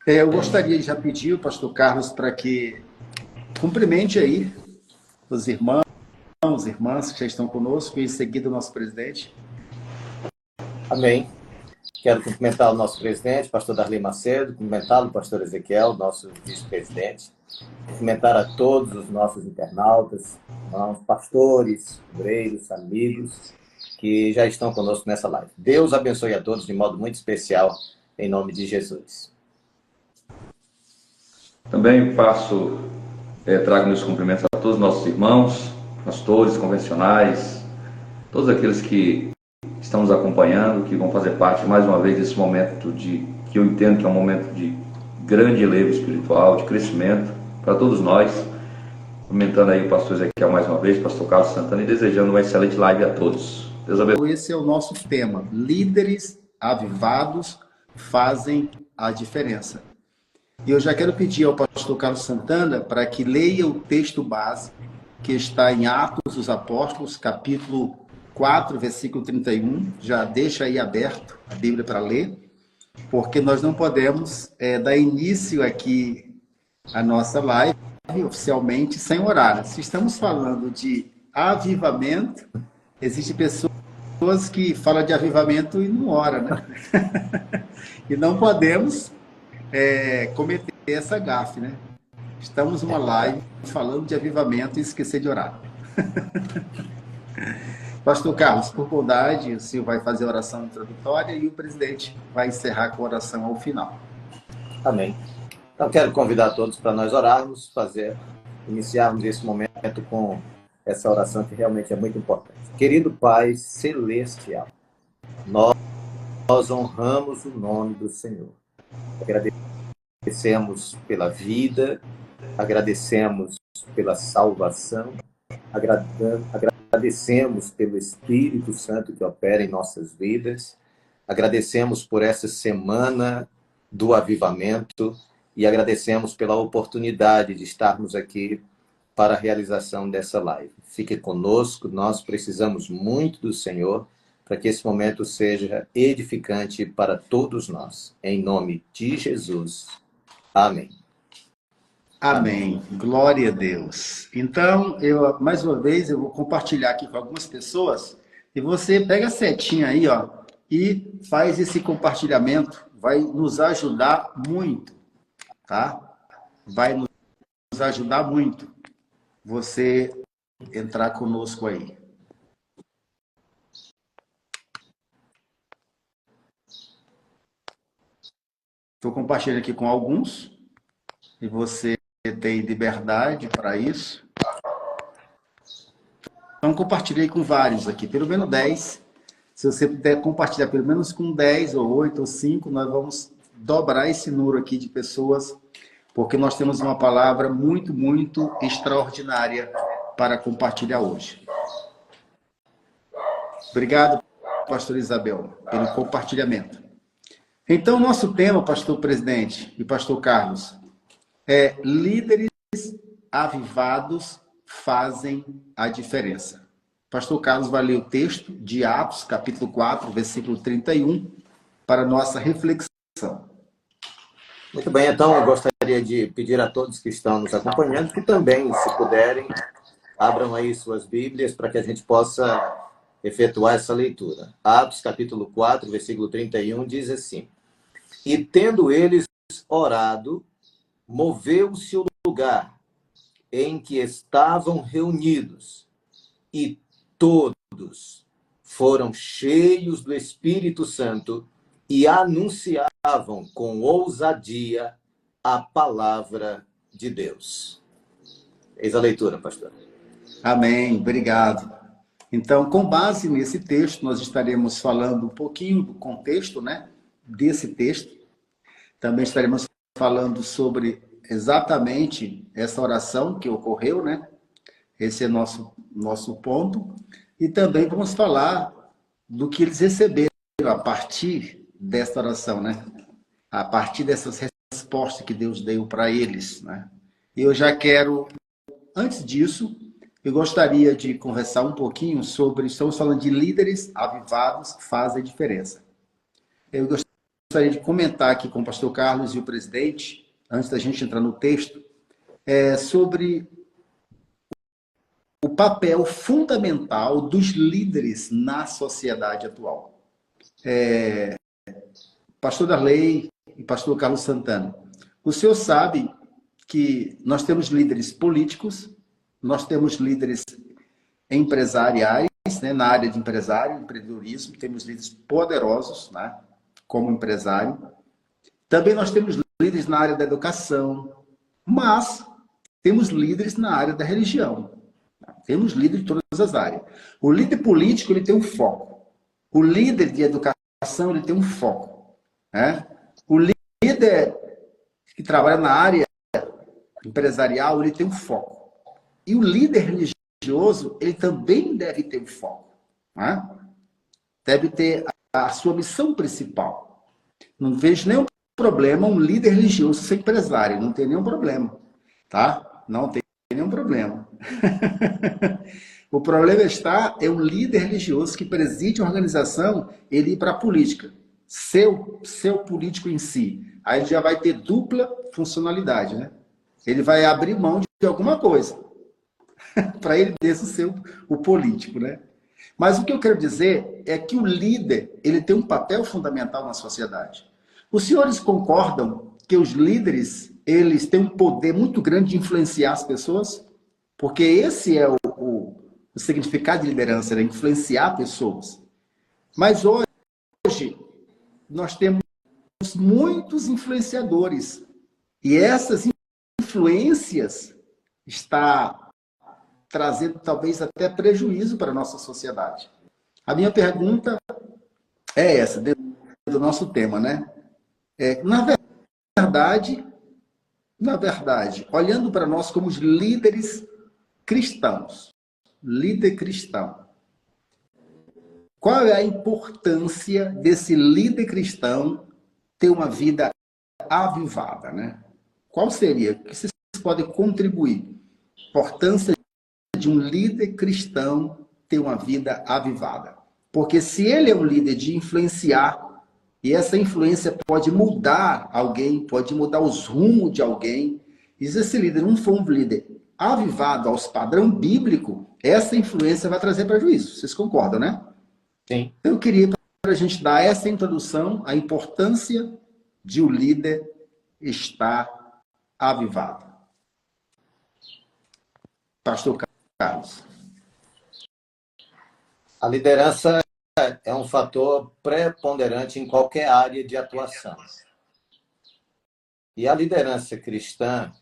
Eu gostaria de já pedir o pastor Carlos para que cumprimente aí os irmãos, irmãs que já estão conosco, e em seguida o nosso presidente. Amém. Quero cumprimentar o nosso presidente, pastor Darley Macedo, cumprimentá-lo, pastor Ezequiel, nosso vice-presidente, cumprimentar a todos os nossos internautas, irmãos, pastores, obreiros, amigos que já estão conosco nessa live. Deus abençoe a todos de modo muito especial, em nome de Jesus. Também trago meus cumprimentos a todos os nossos irmãos, pastores convencionais, todos aqueles que estão nos acompanhando, que vão fazer parte mais uma vez desse momento que eu entendo que é um momento de grande elevo espiritual, de crescimento para todos nós. Cumprimentando aí o pastor Ezequiel mais uma vez, pastor Carlos Santana, e desejando uma excelente live a todos. Deus abençoe. Esse é o nosso tema. Líderes avivados fazem a diferença. E eu já quero pedir ao pastor Carlos Santana para que leia o texto base que está em Atos dos Apóstolos, capítulo 4, versículo 31. Já deixa aí aberto a Bíblia para ler, porque nós não podemos dar início aqui à nossa live oficialmente sem orar. Se estamos falando de avivamento, existem pessoas que falam de avivamento e não oram, né? E não podemos cometer essa gafe, né? Estamos numa live falando de avivamento e esquecer de orar. Pastor Carlos, por bondade, o senhor vai fazer a oração introdutória e o presidente vai encerrar com a oração ao final. Amém. Então, quero convidar todos para nós orarmos, iniciarmos esse momento com essa oração que realmente é muito importante. Querido Pai Celestial, nós honramos o nome do Senhor. Agradecemos pela vida, agradecemos pela salvação, agradecemos pelo Espírito Santo que opera em nossas vidas, agradecemos por essa semana do avivamento e agradecemos pela oportunidade de estarmos aqui para a realização dessa live. Fique conosco, nós precisamos muito do Senhor para que esse momento seja edificante para todos nós. Em nome de Jesus. Amém. Amém. Glória a Deus. Então, mais uma vez, eu vou compartilhar aqui com algumas pessoas e você pega a setinha aí, ó, e faz esse compartilhamento. Vai nos ajudar muito, tá? Vai nos ajudar muito você entrar conosco aí. Estou compartilhando aqui com alguns e você tem liberdade para isso. Então, compartilhei com vários aqui, pelo menos 10. Se você puder compartilhar pelo menos com 10 ou 8 ou 5, nós vamos dobrar esse número aqui de pessoas, porque nós temos uma palavra muito, muito extraordinária para compartilhar hoje. Obrigado, pastor Isabel, pelo compartilhamento. Então, nosso tema, pastor presidente e pastor Carlos, é líderes avivados fazem a diferença. Pastor Carlos vai ler o texto de Atos, capítulo 4, versículo 31, para nossa reflexão. Muito bem, então eu gostaria de pedir a todos que estão nos acompanhando que também, se puderem, abram aí suas Bíblias para que a gente possa efetuar essa leitura. Atos, capítulo 4, versículo 31, diz assim: E tendo eles orado, moveu-se o lugar em que estavam reunidos, e todos foram cheios do Espírito Santo e anunciavam com ousadia a palavra de Deus. Eis a leitura, pastor. Amém, obrigado. Então, com base nesse texto, nós estaremos falando um pouquinho do contexto, né, desse texto. Também estaremos falando sobre exatamente essa oração que ocorreu, né? Esse é nosso ponto. E também vamos falar do que eles receberam a partir dessa oração, né? A partir dessas respostas que Deus deu para eles, né? E eu já quero, antes disso, eu gostaria de conversar um pouquinho sobre, estamos falando de líderes avivados que fazem a diferença. Eu gostaria de comentar aqui com o pastor Carlos e o presidente, antes da gente entrar no texto, sobre o papel fundamental dos líderes na sociedade atual. Pastor Darley e pastor Carlos Santana, o senhor sabe que nós temos líderes políticos, nós temos líderes empresariais, né, na área de empreendedorismo, temos líderes poderosos, né, como empresário. Também nós temos líderes na área da educação, mas temos líderes na área da religião. Temos líderes de todas as áreas. O líder político, ele tem um foco. O líder de educação, ele tem um foco. Né? O líder que trabalha na área empresarial, ele tem um foco. E o líder religioso, ele também deve ter um foco. Né? Deve ter a sua missão principal. Não vejo nenhum problema um líder religioso ser empresário. Não tem nenhum problema. Tá? Não tem nenhum problema. O problema é um líder religioso que preside uma organização, ele ir para a política. Seu político em si. Aí ele já vai ter dupla funcionalidade, né? Ele vai abrir mão de alguma coisa para ele mesmo ser o político, né? Mas o que eu quero dizer é que o líder, ele tem um papel fundamental na sociedade. Os senhores concordam que os líderes, eles têm um poder muito grande de influenciar as pessoas? Porque esse é o significado de liderança, é influenciar pessoas. Mas hoje, nós temos muitos influenciadores. E essas influências está trazendo talvez até prejuízo para a nossa sociedade. A minha pergunta é essa, dentro do nosso tema, né? Na verdade, olhando para nós como os líderes cristãos, líder cristão, qual é a importância desse líder cristão ter uma vida avivada, né? Qual seria? O que vocês podem contribuir? Importância de um líder cristão ter uma vida avivada. Porque se ele é um líder de influenciar, e essa influência pode mudar alguém, pode mudar os rumos de alguém, e se esse líder não for um líder avivado aos padrão bíblico, essa influência vai trazer prejuízo. Vocês concordam, né? Sim. Eu queria, para a gente dar essa introdução, a importância de o líder estar avivado. Pastor Carlos. A liderança é um fator preponderante em qualquer área de atuação. E a liderança cristã,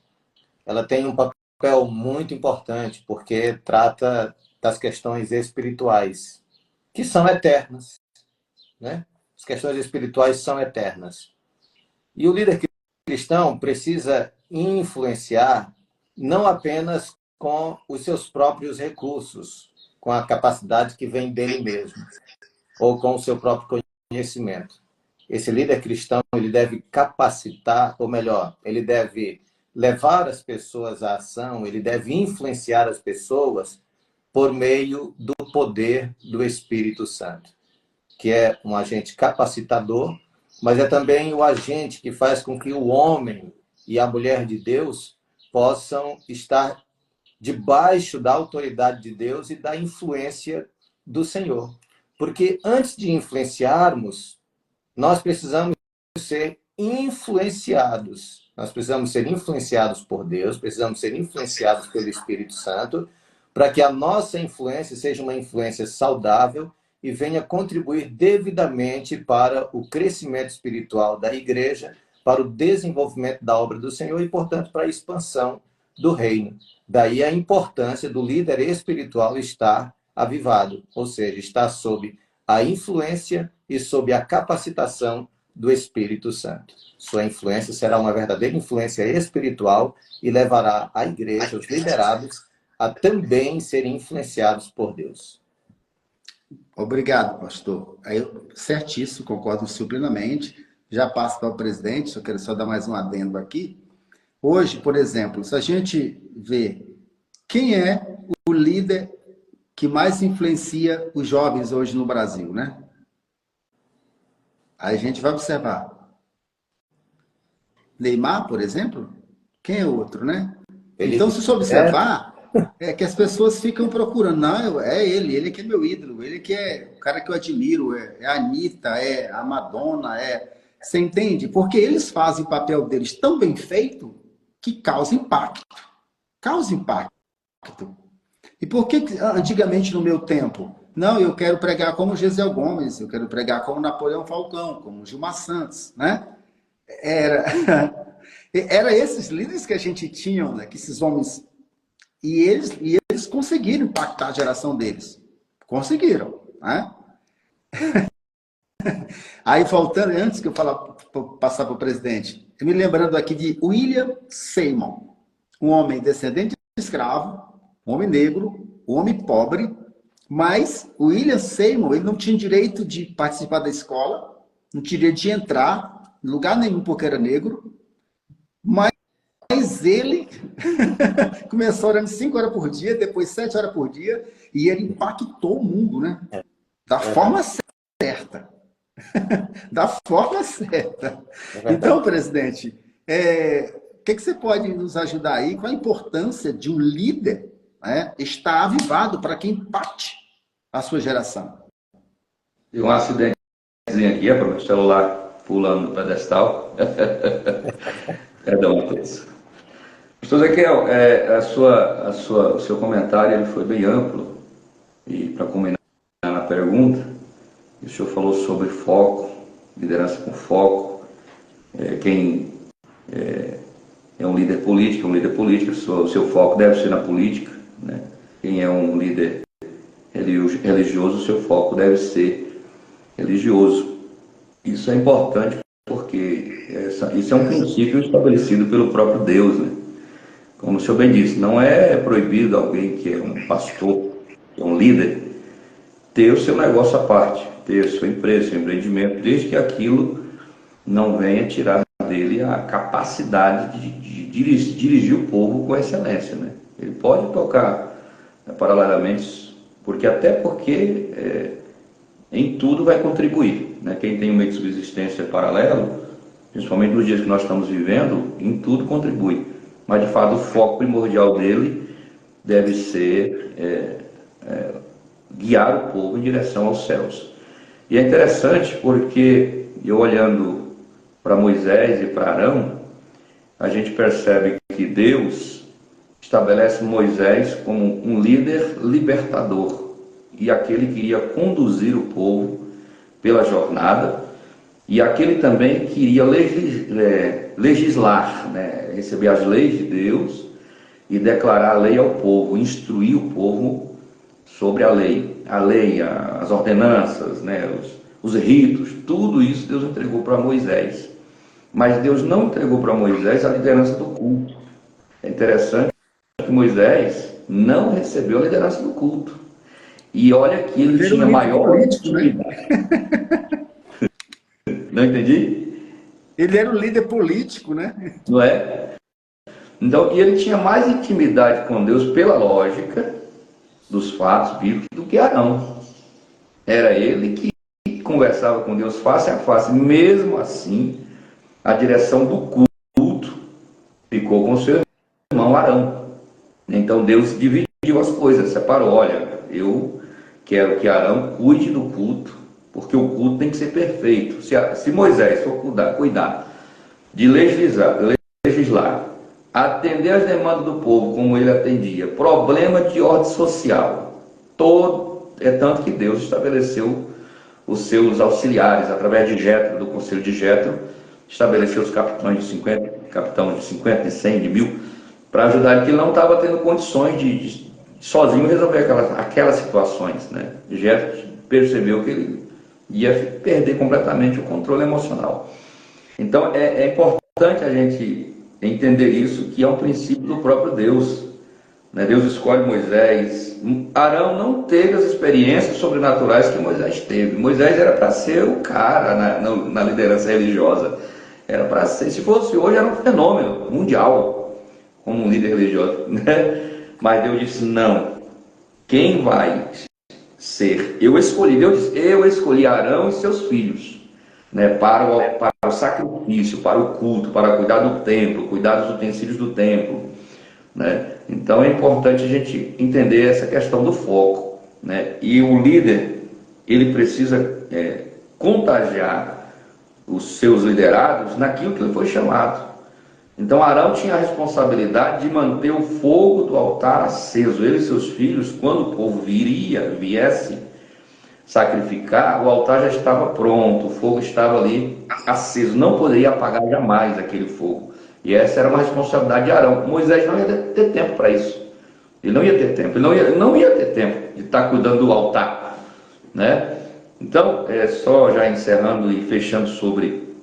ela tem um papel muito importante, porque trata das questões espirituais, que são eternas, né? As questões espirituais são eternas. E o líder cristão precisa influenciar não apenas com os seus próprios recursos, com a capacidade que vem dele mesmo, ou com o seu próprio conhecimento. Esse líder cristão, ele deve capacitar, ou melhor, ele deve levar as pessoas à ação, ele deve influenciar as pessoas por meio do poder do Espírito Santo, que é um agente capacitador, mas é também o agente que faz com que o homem e a mulher de Deus possam estar debaixo da autoridade de Deus e da influência do Senhor. Porque antes de influenciarmos, nós precisamos ser influenciados. Nós precisamos ser influenciados por Deus, precisamos ser influenciados pelo Espírito Santo, para que a nossa influência seja uma influência saudável e venha contribuir devidamente para o crescimento espiritual da igreja, para o desenvolvimento da obra do Senhor e, portanto, para a expansão do reino. Daí a importância do líder espiritual estar avivado, ou seja, estar sob a influência e sob a capacitação do Espírito Santo. Sua influência será uma verdadeira influência espiritual e levará a igreja, os liderados, a também serem influenciados por Deus. Obrigado, pastor. Certíssimo, concordo plenamente. Já passo para o presidente, só quero só dar mais um adendo aqui. Hoje, por exemplo, se a gente vê quem é o líder que mais influencia os jovens hoje no Brasil, né? Aí a gente vai observar. Neymar, por exemplo? Quem é o outro, né? Ele Então, se você observar, é que as pessoas ficam procurando. Não, é ele que é meu ídolo, ele que é o cara que eu admiro, é a Anitta, é a Madonna, é... Você entende? Porque eles fazem o papel deles tão bem feito que causa impacto. Causa impacto. E por que antigamente, no meu tempo, não, eu quero pregar como Gesiel Gomes, eu quero pregar como Napoleão Falcão, como Gilmar Santos, né? Era, era esses líderes que a gente tinha, né? Que esses homens, e eles conseguiram impactar a geração deles. Conseguiram, né? Aí, faltando, antes que eu passar para o presidente, eu me lembrando aqui de William Seymour, um homem descendente de escravo, um homem negro, um homem pobre, mas o William Seymour, ele não tinha direito de participar da escola, não tinha direito de entrar em lugar nenhum porque era negro, mas ele começou orando 5 horas por dia, depois 7 horas por dia, e ele impactou o mundo, né? Da forma certa. Da forma certa. Então, presidente, o que você pode nos ajudar aí com a importância de um líder, né, estar avivado para que impacte a sua geração? E um acidentezinho aqui, para o celular pulando no pedestal. Perdão a todos. Pastor Ezequiel, o seu comentário ele foi bem amplo, e para combinar na pergunta, o senhor falou sobre foco, liderança com foco, quem é um líder político, o seu foco deve ser na política, né? Quem é um líder religioso, o seu foco deve ser religioso. Isso é importante porque isso é um princípio estabelecido pelo próprio Deus, né? Como o senhor bem disse, não é proibido alguém que é um pastor, que é um líder, ter o seu negócio à parte, ter a sua empresa, seu empreendimento, desde que aquilo não venha tirar dele a capacidade de dirigir o povo com excelência, né? Ele pode tocar paralelamente, porque em tudo vai contribuir, né? Quem tem um meio de subsistência paralelo, principalmente nos dias que nós estamos vivendo, em tudo contribui. Mas, de fato, o foco primordial dele deve ser guiar o povo em direção aos céus. E é interessante porque, eu olhando para Moisés e para Arão, a gente percebe que Deus estabelece Moisés como um líder libertador e aquele que iria conduzir o povo pela jornada, e aquele também que iria legislar, né? Receber as leis de Deus e declarar a lei ao povo, instruir o povo sobre a lei, as ordenanças, né? Os ritos, tudo isso Deus entregou para Moisés. Mas Deus não entregou para Moisés a liderança do culto. É interessante que Moisés não recebeu a liderança do culto. E olha que ele tinha maior político, né? Não entendi? Ele era o líder político, né? Não é? Então, e ele tinha mais intimidade com Deus pela lógica dos fatos bíblicos do que Arão. Era ele que conversava com Deus face a face. Mesmo assim, a direção do culto ficou com seu irmão Arão. Então Deus dividiu as coisas, separou. Olha, eu quero que Arão cuide do culto, porque o culto tem que ser perfeito. Se Moisés for cuidar de legislar, atender às demandas do povo como ele atendia, problema de ordem social, tanto que Deus estabeleceu os seus auxiliares, através de Jetro, do conselho de Jetro, estabeleceu os capitães de 50, de 100, de 1000, para ajudar ele, que ele não estava tendo condições de sozinho resolver aquelas situações, né? Jetro percebeu que ele ia perder completamente o controle emocional. Então é importante a gente entender isso, que é um princípio do próprio Deus, né? Deus escolhe Moisés. Arão não teve as experiências sobrenaturais que Moisés teve. Moisés era para ser o cara na liderança religiosa. Era para ser, se fosse hoje, era um fenômeno mundial, como um líder religioso, né? Mas Deus disse, não. Quem vai ser? Deus disse, eu escolhi Arão e seus filhos. né, para o sacrifício, para o culto, para cuidar do templo, cuidar dos utensílios do templo, né? Então é importante a gente entender essa questão do foco, né? E o líder, ele precisa contagiar os seus liderados naquilo que ele foi chamado. Então Arão tinha a responsabilidade de manter o fogo do altar aceso. Ele e seus filhos, quando o povo viesse sacrificar, o altar já estava pronto, o fogo estava ali aceso, não poderia apagar jamais aquele fogo. E essa era uma responsabilidade de Arão. Moisés não ia ter tempo para isso. Ele não ia ter tempo, ele não ia ter tempo de estar cuidando do altar, né? Então, só já encerrando e fechando sobre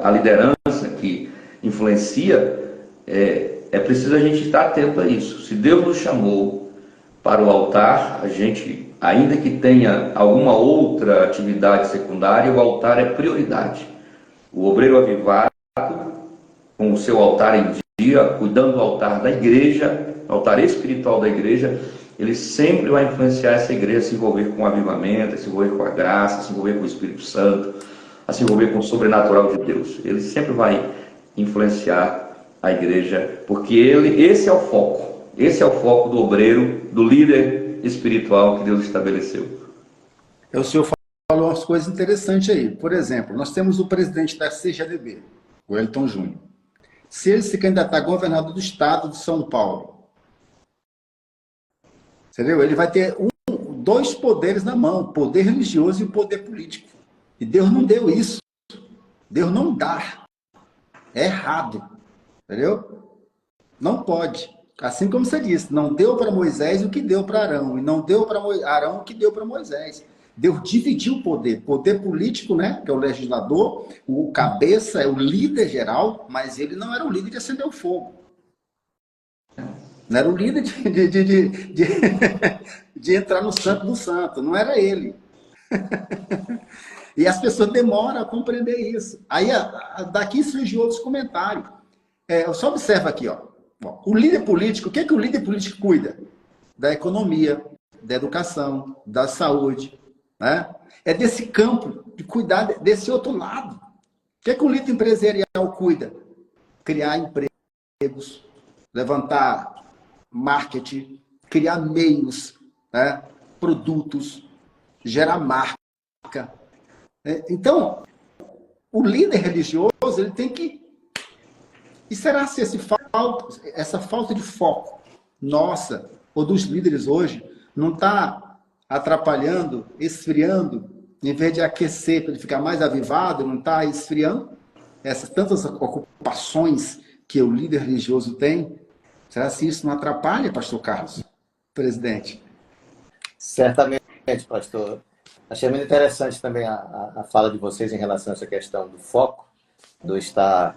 a liderança que influencia, é preciso a gente estar atento a isso. Se Deus nos chamou para o altar, a gente, ainda que tenha alguma outra atividade secundária, o altar é prioridade. O obreiro avivado, com o seu altar em dia, cuidando do altar da igreja, altar espiritual da igreja, ele sempre vai influenciar essa igreja a se envolver com o avivamento, a se envolver com a graça, a se envolver com o Espírito Santo, a se envolver com o sobrenatural de Deus. Ele sempre vai influenciar a igreja, porque esse é o foco do obreiro, do líder espiritual que Deus estabeleceu. O senhor falou umas coisas interessantes aí. Por exemplo, nós temos o presidente da CGDB, o Wellington Júnior. Se ele se candidatar a governador do estado de São Paulo, entendeu? Ele vai ter dois poderes na mão, o poder religioso e o poder político. E Deus não deu isso. Deus não dá. É errado. Entendeu? Não pode. Assim como você disse, não deu para Moisés o que deu para Arão, e não deu para Arão o que deu para Moisés. Deus dividiu o poder. Poder político, né, que é o legislador, o cabeça é o líder geral, mas ele não era o líder de acender o fogo. Não era o líder de entrar no santo do santo. Não era ele. E as pessoas demoram a compreender isso. Aí daqui surgiu outros comentários. Só observa aqui, ó. O líder político, o que o líder político cuida? Da economia, da educação, da saúde, né? É desse campo, de cuidar desse outro lado. O que o líder empresarial cuida? Criar empregos, levantar marketing, criar meios, né? Produtos, gerar marca. Então, o líder religioso, ele tem que... E será se essa falta de foco nossa, ou dos líderes hoje, não está atrapalhando, esfriando, em vez de aquecer para ele ficar mais avivado, não está esfriando essas tantas ocupações que o líder religioso tem? Será se isso não atrapalha, pastor Carlos, presidente? Certamente, pastor. Achei muito interessante também a fala de vocês em relação a essa questão do foco, do estar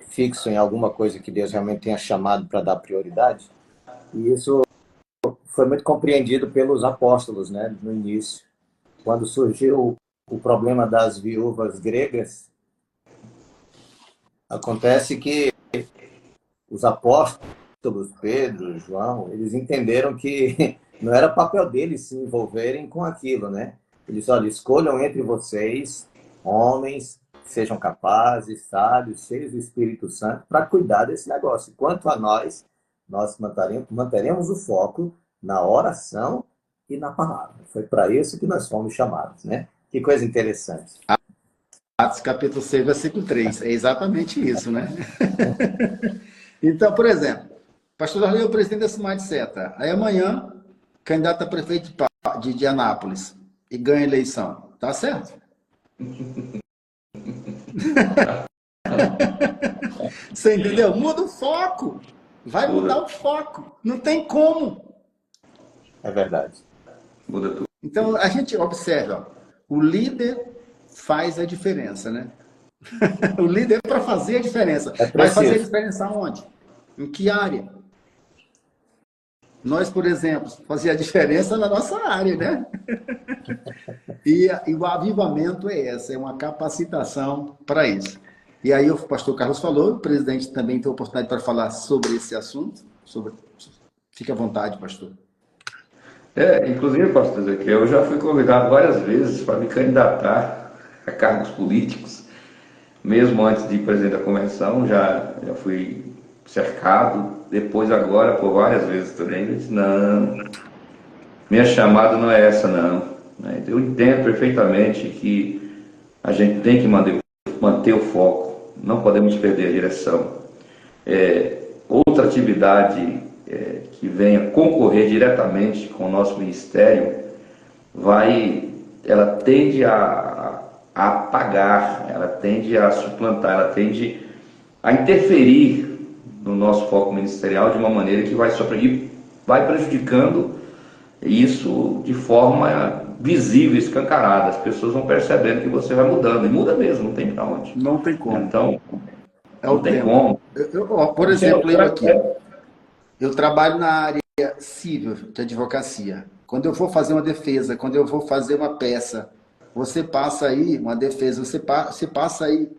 fixo em alguma coisa que Deus realmente tenha chamado para dar prioridade. E isso foi muito compreendido pelos apóstolos, né, no início. Quando surgiu o problema das viúvas gregas, acontece que os apóstolos, Pedro, João, eles entenderam que não era papel deles se envolverem com aquilo, né? Eles, olha, escolham entre vocês homens que sejam capazes, sábios, cheios do Espírito Santo para cuidar desse negócio. Quanto a nós manteremos o foco na oração e na palavra. Foi para isso que nós fomos chamados, né? Que coisa interessante. Atos capítulo 6, versículo 3. É exatamente isso, né? Então, por exemplo, pastor Darley é o presidente da Smart Seta. Aí amanhã, candidato a prefeito de Anápolis e ganha a eleição. Tá certo? Você entendeu? Muda o foco. Vai mudar o foco. Não tem como. É verdade. Muda tudo. Então, a gente observa, o líder faz a diferença, né? O líder é para fazer a diferença. Vai fazer a diferença aonde? Em que área? Nós, por exemplo, fazia a diferença na nossa área, né? E o avivamento é uma capacitação para isso. E aí o pastor Carlos falou, o presidente também tem oportunidade para falar sobre esse assunto. Fique à vontade, pastor. Inclusive, pastor Ezequiel, eu já fui convidado várias vezes para me candidatar a cargos políticos. Mesmo antes de ir presidente da convenção, já fui cercado. Depois, agora, por várias vezes também, eu disse, não, minha chamada não é essa, não. Eu entendo perfeitamente que a gente tem que manter o foco, não podemos perder a direção. Outra atividade que venha concorrer diretamente com o nosso ministério, ela tende a apagar, ela tende a suplantar, ela tende a interferir no nosso foco ministerial de uma maneira que vai prejudicando isso de forma visível, escancarada. As pessoas vão percebendo que você vai mudando, e muda mesmo, não tem para onde. Não tem como. Então, não tem como. Por exemplo, eu trabalho na área civil de advocacia. Quando eu vou fazer uma defesa, quando eu vou fazer uma peça, você passa aí, uma defesa, você passa aí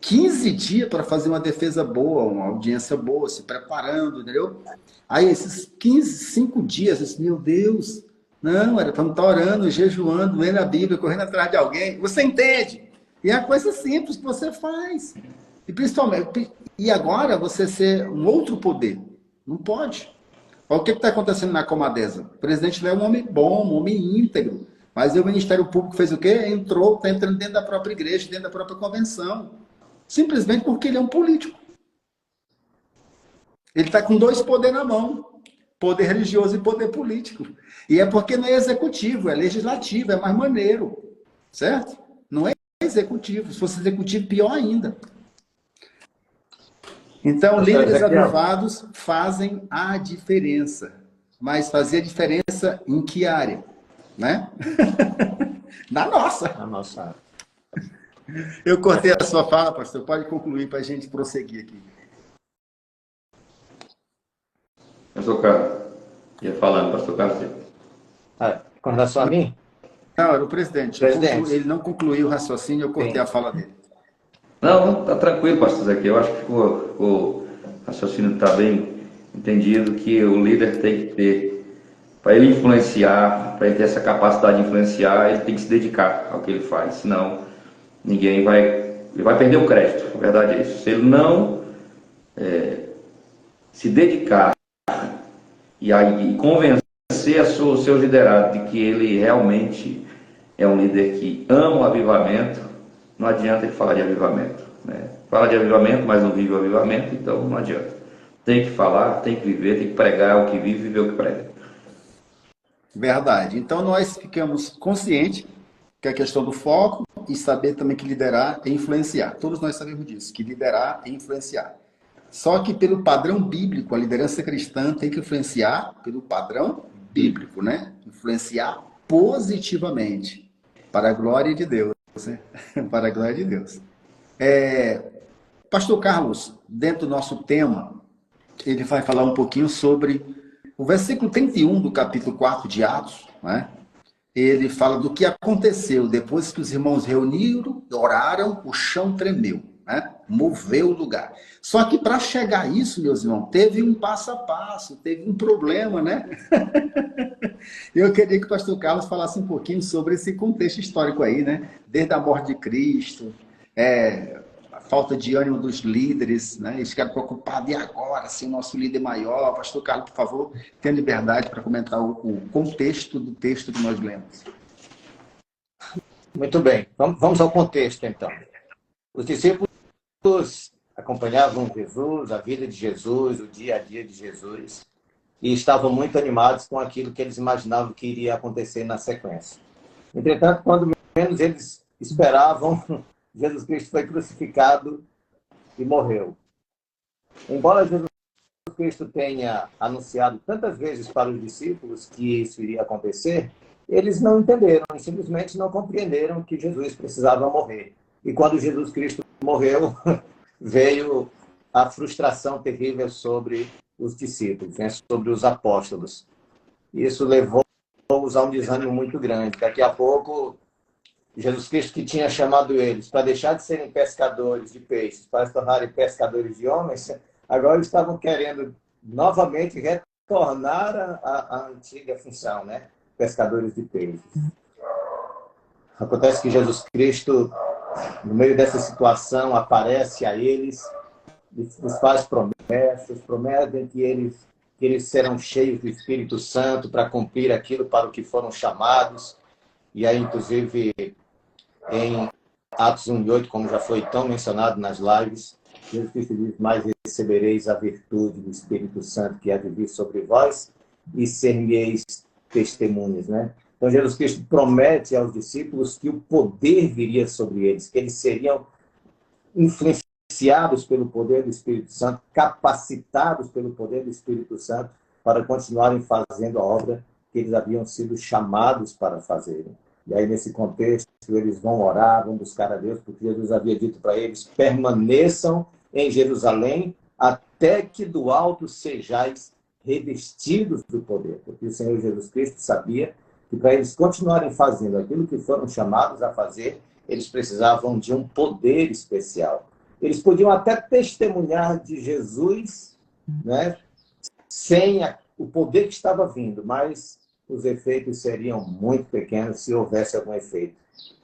15 dias para fazer uma defesa boa, uma audiência boa, se preparando, entendeu? Aí esses 5 dias, meu Deus, não, era para não estar orando, jejuando, lendo a Bíblia, correndo atrás de alguém. Você entende? E é a coisa simples que você faz. E principalmente, e agora você ser um outro poder. Não pode. Olha o que está acontecendo na Comadesa. O presidente é um homem bom, um homem íntegro. Mas o Ministério Público fez o quê? Está entrando dentro da própria igreja, dentro da própria convenção. Simplesmente porque ele é um político. Ele está com 2 poderes na mão. Poder religioso e poder político. E é porque não é executivo, é legislativo, é mais maneiro. Certo? Não é executivo. Se fosse executivo, pior ainda. Então, líderes avivados fazem a diferença. Mas fazer a diferença em que área? Né? Na nossa. Na nossa área. Eu cortei a sua fala, pastor. Pode concluir para a gente prosseguir aqui. Pastor Carlos, ia falando, pastor Carlos. Com relação a mim? Não, era o presidente. Ele não concluiu o raciocínio, eu cortei a fala dele. Não, tá tranquilo, pastor Zé. Eu acho que o raciocínio está bem entendido, que o líder tem que ter, para ele influenciar, para ele ter essa capacidade de influenciar, ele tem que se dedicar ao que ele faz, senão ele vai perder o crédito, a verdade é isso. Se ele não se dedicar e convencer o seu liderado de que ele realmente é um líder que ama o avivamento, não adianta ele falar de avivamento. Né? Fala de avivamento, mas não vive o avivamento, então não adianta. Tem que falar, tem que viver, tem que pregar o que vive e viver o que prega. Verdade. Então nós ficamos conscientes que a questão do foco e saber também que liderar é influenciar. Todos nós sabemos disso, que liderar é influenciar. Só que pelo padrão bíblico, a liderança cristã tem que influenciar pelo padrão bíblico, né? Influenciar positivamente, para a glória de Deus. Né? Para a glória de Deus. Pastor Carlos, dentro do nosso tema, ele vai falar um pouquinho sobre o versículo 31 do capítulo 4 de Atos, né? Ele fala do que aconteceu depois que os irmãos reuniram, oraram, o chão tremeu, né? Moveu o lugar. Só que para chegar a isso, meus irmãos, teve um passo a passo, teve um problema, né? Eu queria que o pastor Carlos falasse um pouquinho sobre esse contexto histórico aí, né? Desde a morte de Cristo, a falta de ânimo dos líderes, né? Eles ficaram preocupados, e agora, se o nosso líder maior? Pastor Carlos, por favor, tenha liberdade para comentar o contexto do texto que nós lemos. Muito bem, vamos ao contexto, então. Os discípulos acompanhavam Jesus, a vida de Jesus, o dia a dia de Jesus, e estavam muito animados com aquilo que eles imaginavam que iria acontecer na sequência. Entretanto, quando menos eles esperavam, Jesus Cristo foi crucificado e morreu. Embora Jesus Cristo tenha anunciado tantas vezes para os discípulos que isso iria acontecer, eles não entenderam, simplesmente não compreenderam que Jesus precisava morrer. E quando Jesus Cristo morreu, veio a frustração terrível sobre os discípulos, né? Sobre os apóstolos. Isso levou-os a um desânimo muito grande. Daqui a pouco, Jesus Cristo, que tinha chamado eles para deixar de serem pescadores de peixes, para se tornarem pescadores de homens, agora eles estavam querendo novamente retornar à antiga função, né? Pescadores de peixes. Acontece que Jesus Cristo no meio dessa situação, aparece a eles, lhes faz promessas, prometem que eles serão cheios do Espírito Santo para cumprir aquilo para o que foram chamados. E aí, inclusive, em Atos 1:8, como já foi tão mencionado nas lives, Jesus Cristo diz: mas recebereis a virtude do Espírito Santo que há de vir sobre vós e ser-me-eis testemunhas, né? Então, Jesus Cristo promete aos discípulos que o poder viria sobre eles, que eles seriam influenciados pelo poder do Espírito Santo, capacitados pelo poder do Espírito Santo para continuarem fazendo a obra que eles haviam sido chamados para fazerem. E aí, nesse contexto, eles vão orar, vão buscar a Deus, porque Jesus havia dito para eles: permaneçam em Jerusalém até que do alto sejais revestidos do poder. Porque o Senhor Jesus Cristo sabia que para eles continuarem fazendo aquilo que foram chamados a fazer, eles precisavam de um poder especial. Eles podiam até testemunhar de Jesus, né, sem o poder que estava vindo, mas os efeitos seriam muito pequenos se houvesse algum efeito.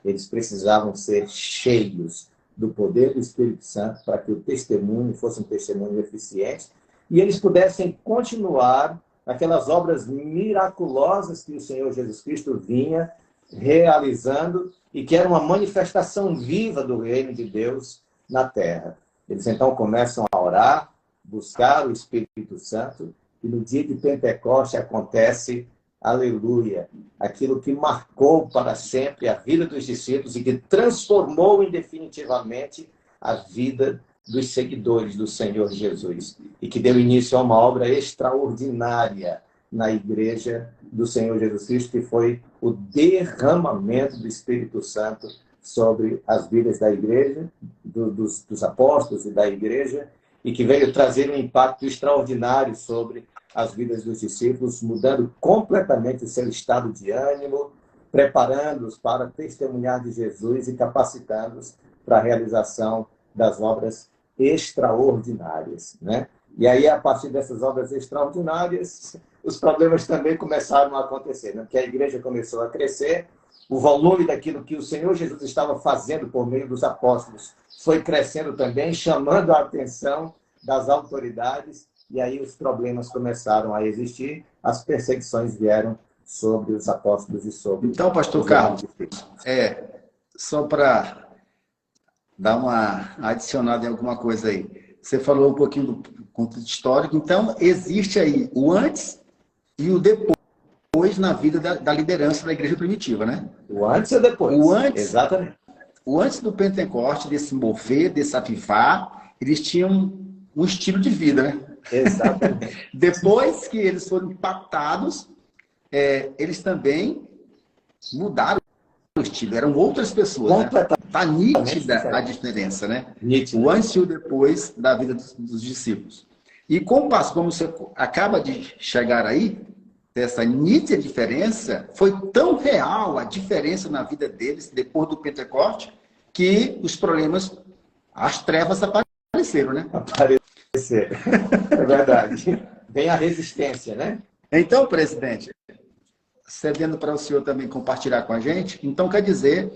Eles precisavam ser cheios do poder do Espírito Santo para que o testemunho fosse um testemunho eficiente e eles pudessem continuar aquelas obras miraculosas que o Senhor Jesus Cristo vinha realizando e que era uma manifestação viva do reino de Deus na terra. Eles então começam a orar, buscar o Espírito Santo, e no dia de Pentecoste acontece, aleluia, aquilo que marcou para sempre a vida dos discípulos e que transformou definitivamente a vida dos seguidores do Senhor Jesus e que deu início a uma obra extraordinária na igreja do Senhor Jesus Cristo, que foi o derramamento do Espírito Santo sobre as vidas da igreja, dos apóstolos e da igreja, e que veio trazer um impacto extraordinário sobre as vidas dos discípulos, mudando completamente o seu estado de ânimo, preparando-os para testemunhar de Jesus e capacitando-os para a realização das obras extraordinárias, né? E aí, a partir dessas obras extraordinárias, os problemas também começaram a acontecer, né? Porque a igreja começou a crescer, o volume daquilo que o Senhor Jesus estava fazendo por meio dos apóstolos foi crescendo também, chamando a atenção das autoridades, e aí os problemas começaram a existir, as perseguições vieram sobre os apóstolos e sobre... Então, pastor Carlos, só para dar uma adicionada em alguma coisa aí. Você falou um pouquinho do contexto histórico, então existe aí o antes e o depois na vida da liderança da igreja primitiva, né? O antes e o depois. O antes, exatamente. O antes do Pentecoste, desse mover, desse avivar, eles tinham um estilo de vida, né? Exatamente. Depois que eles foram impactados, eles também mudaram o estilo, eram outras pessoas, né? Tá nítida a diferença, né? Nítida. O antes e o depois da vida dos discípulos. E com o passo, como você acaba de chegar aí, essa nítida diferença, foi tão real a diferença na vida deles depois do Pentecoste, que os problemas, as trevas apareceram, né? Apareceram. É verdade. Vem a resistência, né? Então, presidente, cedendo para o senhor também compartilhar com a gente, então quer dizer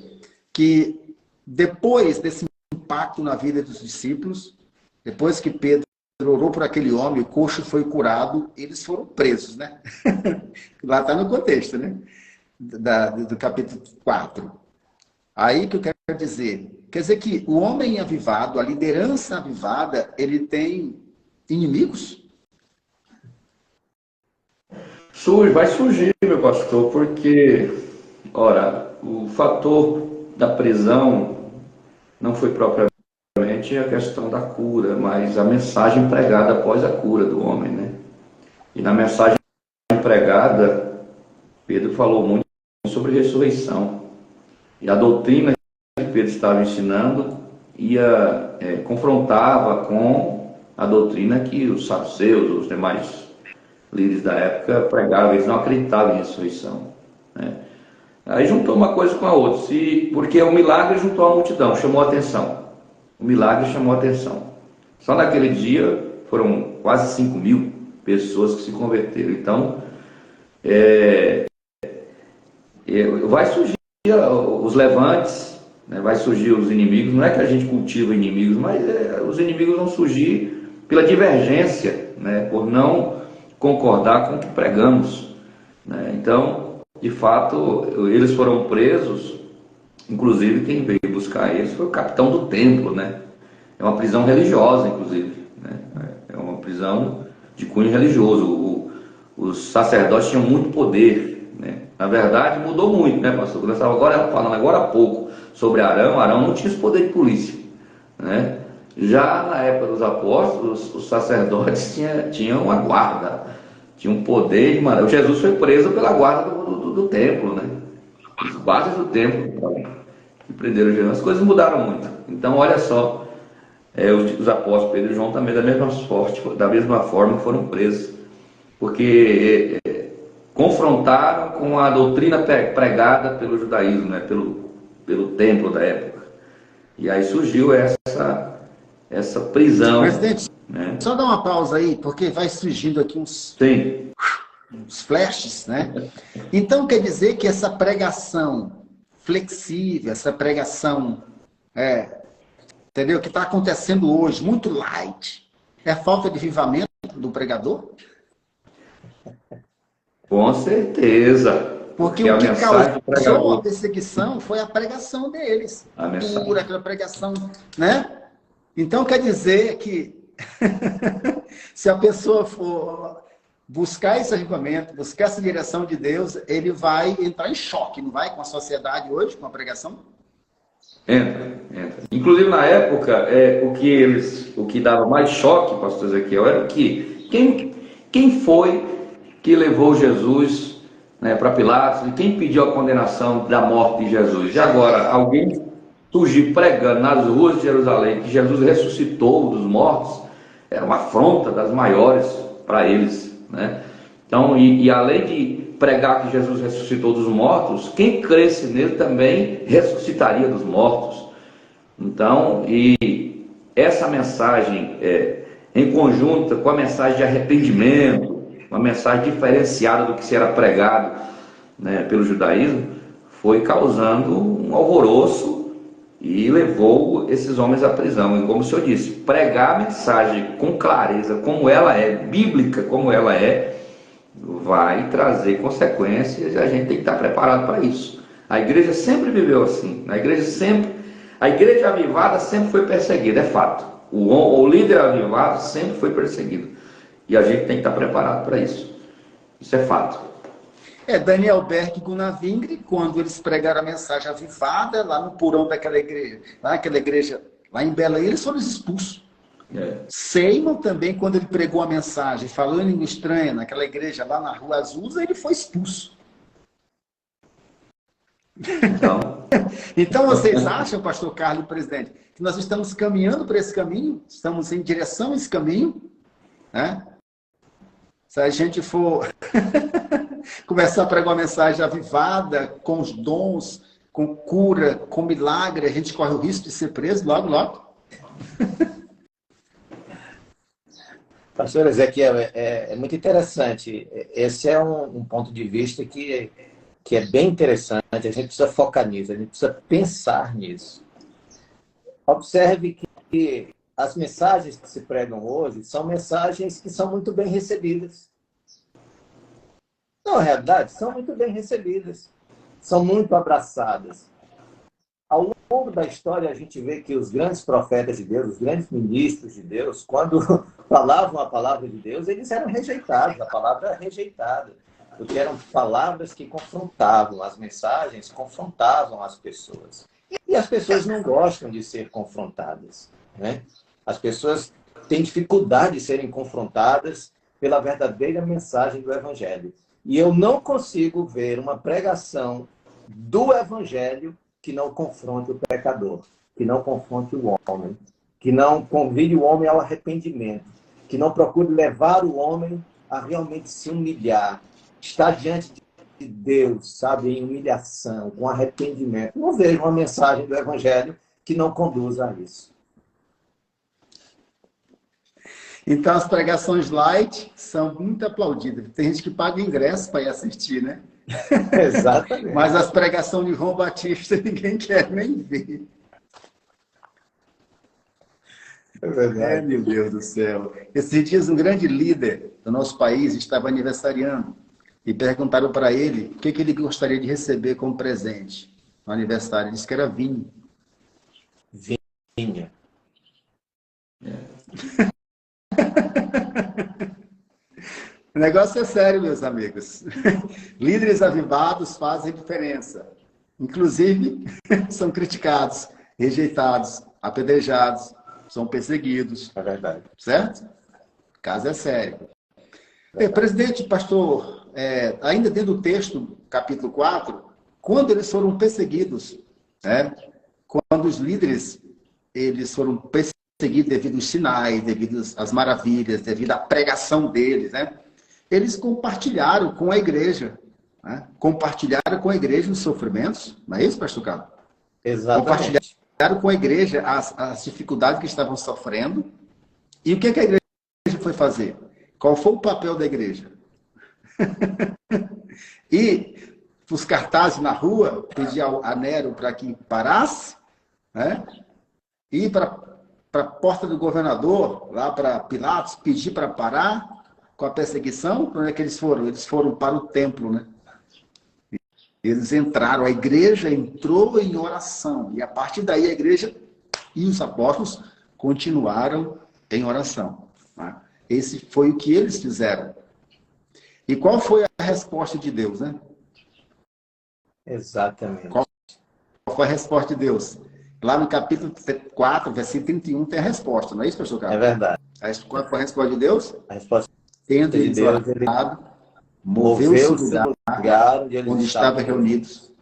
que depois desse impacto na vida dos discípulos, depois que Pedro orou por aquele homem, o coxo foi curado, eles foram presos, né? Lá está no contexto, né? Do capítulo 4. Aí que eu quero dizer, quer dizer que o homem avivado, a liderança avivada, ele tem inimigos? Vai surgir, meu pastor, porque, ora, o fator da prisão não foi propriamente a questão da cura, mas a mensagem pregada após a cura do homem, né? E na mensagem pregada, Pedro falou muito sobre ressurreição. E a doutrina que Pedro estava ensinando confrontava com a doutrina que os saduceus, os demais líderes da época pregavam. Eles não acreditavam em ressurreição, né? Aí juntou uma coisa com a outra, porque o milagre juntou a multidão, chamou a atenção. O milagre chamou a atenção. Só naquele dia foram quase 5.000 pessoas que se converteram. Então, vai surgir os levantes, né? Vai surgir os inimigos, não é que a gente cultiva inimigos, mas os inimigos vão surgir pela divergência, né? Por não concordar com o que pregamos, né? Então, de fato, eles foram presos, inclusive quem veio buscar eles foi o capitão do templo, né? É uma prisão religiosa, inclusive, né? É uma prisão de cunho religioso. Os sacerdotes tinham muito poder, né? Na verdade, mudou muito, né, pastor? Eu estava falando agora há pouco sobre Arão. Arão não tinha esse poder de polícia, né? Já na época dos apóstolos, os sacerdotes tinham uma guarda, tinham um poder de mandar. Jesus foi preso pela guarda do templo, né? Os guardas do templo que prenderam Jesus. As coisas mudaram muito. Então, olha só, os apóstolos Pedro e João também da mesma forma foram presos, porque confrontaram com a doutrina pregada pelo judaísmo, né? pelo templo da época. E aí surgiu essa prisão. Presidente, Né? só dá uma pausa aí, porque vai surgindo aqui uns flashes, né? Então quer dizer que essa pregação flexível, essa pregação, entendeu? Que está acontecendo hoje, muito light, é falta de avivamento do pregador? Com certeza. Porque o que causou a perseguição foi a pregação deles. Aquela pregação, né? Então quer dizer que se a pessoa for buscar esse avivamento, buscar essa direção de Deus, ele vai entrar em choque, não vai? Com a sociedade hoje, com a pregação? Entra. Inclusive na época, o que dava mais choque, pastor Ezequiel, era que quem foi que levou Jesus, né, para Pilatos, e quem pediu a condenação da morte de Jesus? E agora, alguém surgir pregando nas ruas de Jerusalém que Jesus ressuscitou dos mortos, era uma afronta das maiores para eles, né? Então, e além de pregar que Jesus ressuscitou dos mortos, quem cresce nele também ressuscitaria dos mortos. Então, e essa mensagem, em conjunto com a mensagem de arrependimento, uma mensagem diferenciada do que se era pregado, né, pelo judaísmo, foi causando um alvoroço e levou esses homens à prisão. E como o senhor disse, pregar a mensagem com clareza, como ela é, bíblica como ela é, vai trazer consequências, e a gente tem que estar preparado para isso. A igreja sempre viveu assim. A igreja avivada sempre foi perseguida, é fato. O líder avivado sempre foi perseguido. E a gente tem que estar preparado para isso. Isso é fato. Daniel Berg e Gunnar Vingre, quando eles pregaram a mensagem avivada, lá no porão daquela igreja, lá em Belém, eles foram expulsos. Seymour também, quando ele pregou a mensagem, falando em estranha, naquela igreja lá na Rua Azusa, ele foi expulso. Então vocês acham, pastor Carlos, presidente, que nós estamos caminhando para esse caminho? Estamos em direção a esse caminho? Né? Se a gente for começar a pregar uma mensagem avivada, com os dons, com cura, com milagre, a gente corre o risco de ser preso logo, logo. Pastor Ezequiel, é muito interessante. Esse é um ponto de vista que é bem interessante. A gente precisa focar nisso, a gente precisa pensar nisso. Observe que as mensagens que se pregam hoje são mensagens que são muito bem recebidas. Não, na realidade, são muito bem recebidas. São muito abraçadas. Ao longo da história, a gente vê que os grandes profetas de Deus, os grandes ministros de Deus, quando falavam a palavra de Deus, eles eram rejeitados. A palavra era rejeitada. Porque eram palavras que confrontavam, as mensagens confrontavam as pessoas. E as pessoas não gostam de ser confrontadas, né? As pessoas têm dificuldade de serem confrontadas pela verdadeira mensagem do Evangelho. E eu não consigo ver uma pregação do Evangelho que não confronte o pecador, que não confronte o homem, que não convide o homem ao arrependimento, que não procure levar o homem a realmente se humilhar, estar diante de Deus, sabe, em humilhação, com arrependimento. Não vejo uma mensagem do Evangelho que não conduza a isso. Então, as pregações light são muito aplaudidas. Tem gente que paga ingresso para ir assistir, né? Exatamente. Mas as pregações de João Batista ninguém quer nem ver. É verdade. Meu Deus do céu. Esses dias um grande líder do nosso país estava aniversariando e perguntaram para ele o que ele gostaria de receber como presente no aniversário. Ele disse que era vinho. Vinho. O negócio é sério, meus amigos. Líderes avivados fazem diferença. Inclusive, são criticados, rejeitados, apedrejados, são perseguidos. É verdade. Certo? O caso é sério. Presidente, pastor, ainda dentro do texto, capítulo 4, quando eles foram perseguidos, né? Quando os líderes eles foram perseguidos devido aos sinais, devido às maravilhas, devido à pregação deles, né? Eles compartilharam com a igreja, né? Compartilharam com a igreja os sofrimentos, não é isso, pastor Carlos? Exatamente. Compartilharam com a igreja as dificuldades que estavam sofrendo. E o que a igreja foi fazer? Qual foi o papel da igreja? E os cartazes na rua, pedir a Nero para que parasse, né? Ir para a porta do governador, lá para Pilatos, pedir para parar com a perseguição. Para onde é que eles foram? Eles foram para o templo, né? Eles entraram, a igreja entrou em oração. E a partir daí a igreja e os apóstolos continuaram em oração. Né? Esse foi o que eles fizeram. E qual foi a resposta de Deus, né? Exatamente. Qual foi a resposta de Deus? Lá no capítulo 4, versículo 31, tem a resposta, não é isso, pastor Carlos? É verdade. Qual foi a resposta de Deus? A resposta Tendo de eles Deus, ele orado, moveu-se do lugar onde eles onde estavam reunidos.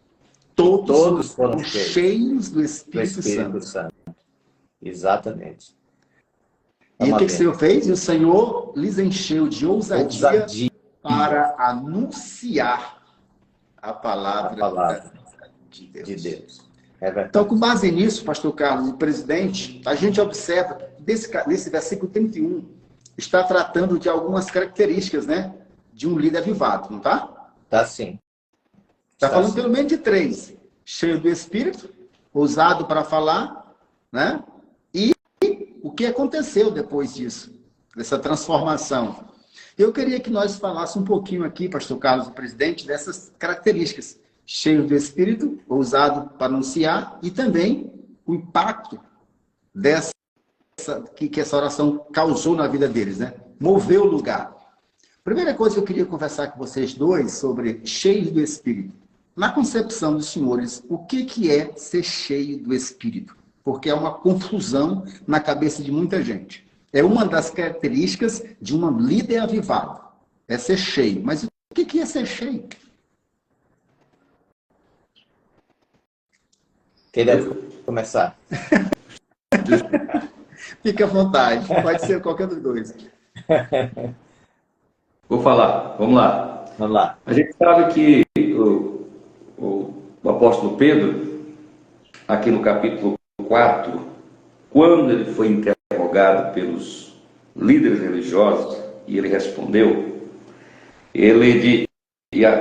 Todos foram cheios do Espírito Santo. Exatamente. E o que o Senhor fez? E o Senhor lhes encheu de ousadia para anunciar a palavra de Deus. É verdade. Então, com base nisso, pastor Carlos e presidente, a gente observa, nesse versículo 31, está tratando de algumas características, né, de um líder avivado, não está? Tá sim. Está falando pelo menos de 3. Cheio do Espírito, ousado para falar, né? E o que aconteceu depois disso, dessa transformação. Eu queria que nós falassemos um pouquinho aqui, pastor Carlos e presidente, dessas características. Cheio do Espírito, ousado para anunciar, e também o impacto que essa oração causou na vida deles, né? Moveu o lugar. Primeira coisa que eu queria conversar com vocês dois sobre cheio do Espírito. Na concepção dos senhores, o que é ser cheio do Espírito? Porque é uma confusão na cabeça de muita gente. É uma das características de um líder avivado. É ser cheio. Mas o que é ser cheio? Quem deve começar? Fique à vontade. Pode ser qualquer dos dois. Vou falar. Vamos lá. Vamos lá. A gente sabe que o apóstolo Pedro, aqui no capítulo 4, quando ele foi interrogado pelos líderes religiosos, e ele respondeu,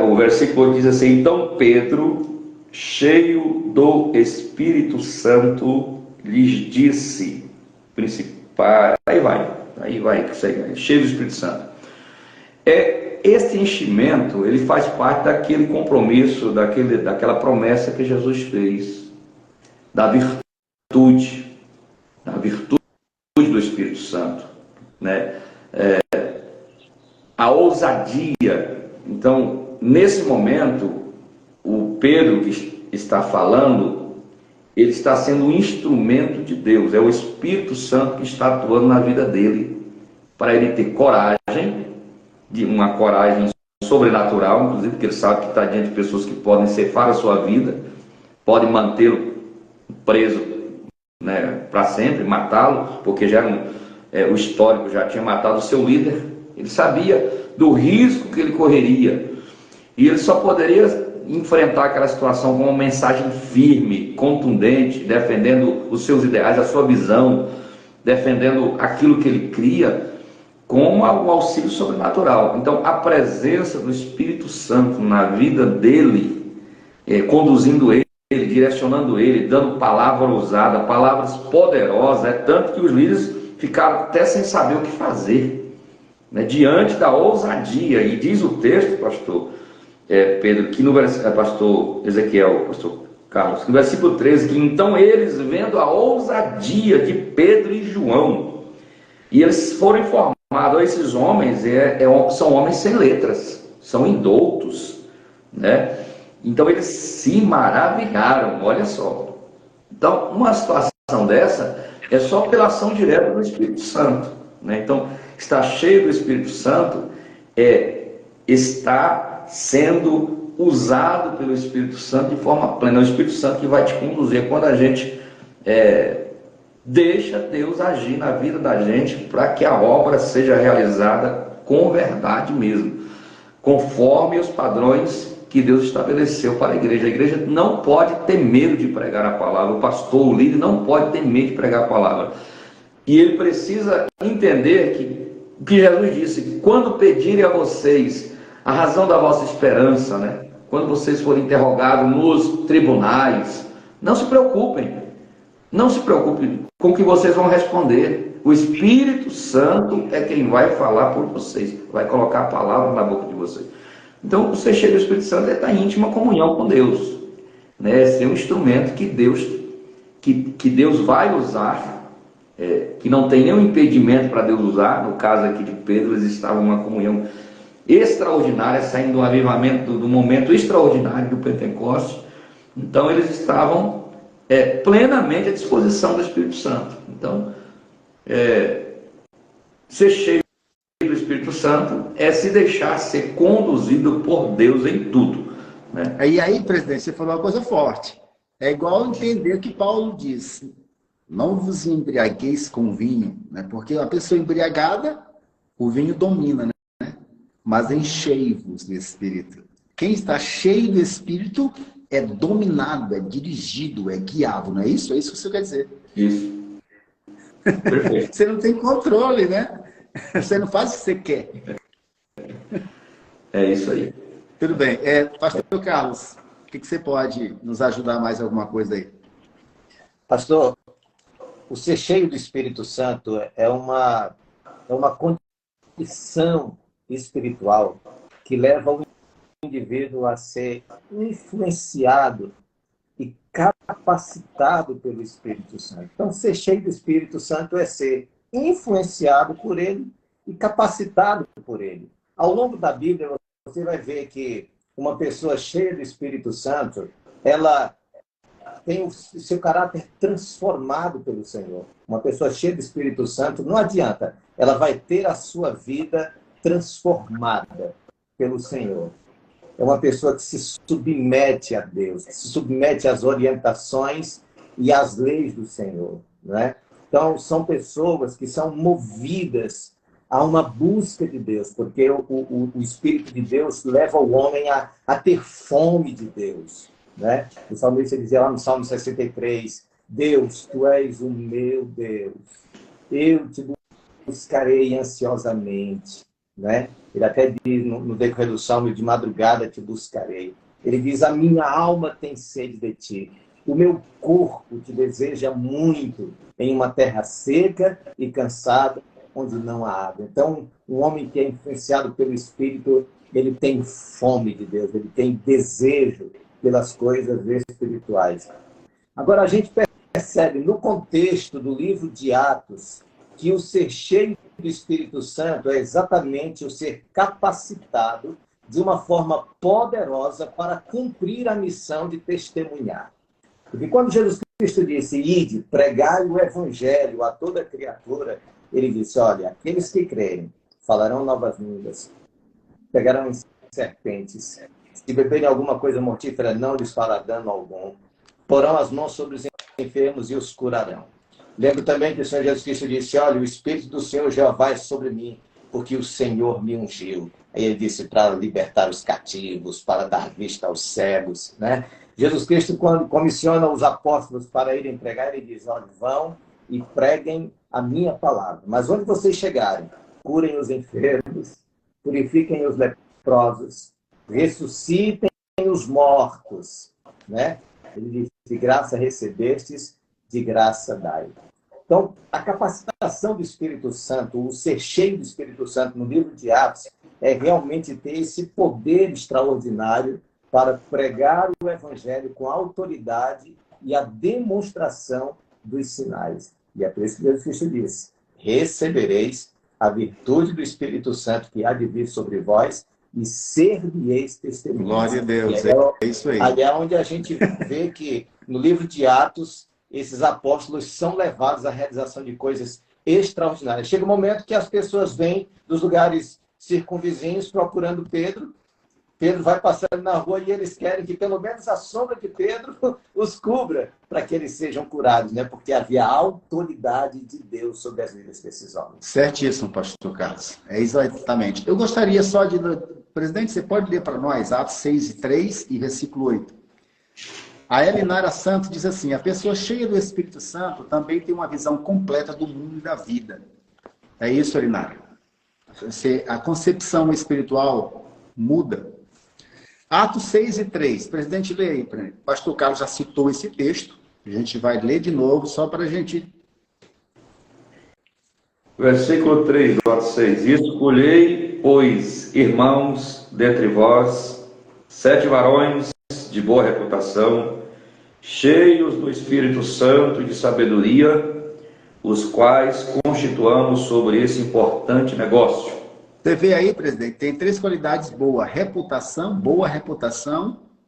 o versículo diz assim: então Pedro, cheio do Espírito Santo, lhes disse, principal, aí vai, cheio do Espírito Santo. Esse enchimento, ele faz parte daquele compromisso, daquela promessa que Jesus fez, da virtude do Espírito Santo, né? A ousadia. Então, nesse momento, o Pedro que está falando, ele está sendo um instrumento de Deus, é o Espírito Santo que está atuando na vida dele, para ele ter coragem, uma coragem sobrenatural, inclusive, porque ele sabe que está diante de pessoas que podem ceifar a sua vida, podem mantê-lo preso, né, para sempre, matá-lo, porque já o histórico já tinha matado o seu líder. Ele sabia do risco que ele correria, e ele só poderia enfrentar aquela situação com uma mensagem firme, contundente, defendendo os seus ideais, a sua visão, defendendo aquilo que ele cria, com o auxílio sobrenatural. Então, a presença do Espírito Santo na vida dele, conduzindo ele, direcionando ele, dando palavra ousada, palavras poderosas, tanto que os líderes ficaram até sem saber o que fazer, né, diante da ousadia. E diz o texto, pastor Pedro, que no pastor Ezequiel, pastor Carlos, no versículo 13, que então eles, vendo a ousadia de Pedro e João, e eles foram informados, esses homens são homens sem letras, são indoutos, né? Então eles se maravilharam, olha só. Então, uma situação dessa é só pela ação direta do Espírito Santo, né? Então, estar cheio do Espírito Santo está sendo usado pelo Espírito Santo de forma plena. É o Espírito Santo que vai te conduzir. Quando a gente deixa Deus agir na vida da gente para que a obra seja realizada com verdade mesmo, conforme os padrões que Deus estabeleceu para a igreja. A igreja não pode ter medo de pregar a palavra. O pastor, o líder, não pode ter medo de pregar a palavra. E ele precisa entender que o que Jesus disse, que quando pedirem a vocês a razão da vossa esperança, né? Quando vocês forem interrogados nos tribunais, não se preocupem. Não se preocupem com o que vocês vão responder. O Espírito Santo é quem vai falar por vocês, vai colocar a palavra na boca de vocês. Então, você cheio do Espírito Santo é estar em íntima comunhão com Deus, né? É ser um instrumento que Deus vai usar, que não tem nenhum impedimento para Deus usar. No caso aqui de Pedro, eles estavam em uma comunhão extraordinária, saindo do avivamento, do momento extraordinário do Pentecostes. Então, eles estavam plenamente à disposição do Espírito Santo. Então, ser cheio do Espírito Santo é se deixar ser conduzido por Deus em tudo, né? E aí, presidente, você falou uma coisa forte. É igual entender o que Paulo diz: não vos embriagueis com vinho, né? Porque a pessoa embriagada, o vinho domina, né? Mas enchei-vos do Espírito. Quem está cheio do Espírito é dominado, é dirigido, é guiado, não é isso? É isso que você quer dizer. Isso. Perfeito. Você não tem controle, né? Você não faz o que você quer. É isso aí. Tudo bem. Pastor Carlos, o que você pode nos ajudar mais alguma coisa aí? Pastor, o ser cheio do Espírito Santo é uma condição espiritual que leva o indivíduo a ser influenciado e capacitado pelo Espírito Santo. Então, ser cheio do Espírito Santo é ser influenciado por ele e capacitado por ele. Ao longo da Bíblia, você vai ver que uma pessoa cheia do Espírito Santo, ela tem o seu caráter transformado pelo Senhor. Uma pessoa cheia do Espírito Santo, não adianta, ela vai ter a sua vida transformada pelo Senhor. É uma pessoa que se submete a Deus, que se submete às orientações e às leis do Senhor, né? Então, são pessoas que são movidas a uma busca de Deus, porque o Espírito de Deus leva o homem a ter fome de Deus, né? O salmista dizia lá no Salmo 63, Deus, Tu és o meu Deus, eu te buscarei ansiosamente, né? Ele até diz no decorrer do Salmo, de madrugada te buscarei. Ele diz, a minha alma tem sede de ti. O meu corpo te deseja muito em uma terra seca e cansada, onde não há água. Então, um homem que é influenciado pelo Espírito, ele tem fome de Deus, ele tem desejo pelas coisas espirituais. Agora, a gente percebe no contexto do livro de Atos que o ser cheio do Espírito Santo é exatamente o ser capacitado de uma forma poderosa para cumprir a missão de testemunhar. Porque quando Jesus Cristo disse, ide, pregai o evangelho a toda criatura, ele disse, olha, aqueles que crerem falarão novas línguas, pegarão serpentes, se beberem alguma coisa mortífera, não lhes fará dano algum, porão as mãos sobre os enfermos e os curarão. Lembro também que o Senhor Jesus Cristo disse, olha, o Espírito do Senhor Jeová é sobre mim, porque o Senhor me ungiu. Aí ele disse para libertar os cativos, para dar vista aos cegos, né? Jesus Cristo, quando comissiona os apóstolos para irem pregar, ele diz, olha, vão e preguem a minha palavra. Mas onde vocês chegarem, curem os enfermos, purifiquem os leprosos, ressuscitem os mortos, né? Ele diz, de graça recebestes, de graça dai. Então, a capacitação do Espírito Santo, o ser cheio do Espírito Santo no livro de Atos, é realmente ter esse poder extraordinário para pregar o Evangelho com autoridade e a demonstração dos sinais. E é por isso que Jesus Cristo disse, recebereis a virtude do Espírito Santo que há de vir sobre vós e ser-me-eis testemunhas. Glória a Deus, é isso aí. Ali é onde a gente vê que no livro de Atos, esses apóstolos são levados à realização de coisas extraordinárias. Chega um momento que as pessoas vêm dos lugares circunvizinhos procurando Pedro. Pedro vai passando na rua e eles querem que pelo menos a sombra de Pedro os cubra para que eles sejam curados, né? Porque havia a autoridade de Deus sobre as vidas desses homens. Certíssimo, pastor Carlos. É exatamente. Eu gostaria só de... Presidente, você pode ler para nós Atos 6:3 e versículo 8. A Elinara Santos diz assim, a pessoa cheia do Espírito Santo também tem uma visão completa do mundo e da vida. É isso, Elinara. A concepção espiritual muda. Atos 6:3. Presidente, lê aí. Pastor Carlos já citou esse texto. A gente vai ler de novo, só para a gente... Versículo 3 do Atos 6. Escolhei, pois, irmãos, dentre vós, 7 varões de boa reputação, cheios do Espírito Santo e de sabedoria, os quais constituamos sobre esse importante negócio. Você vê aí, presidente, tem 3 qualidades boa reputação,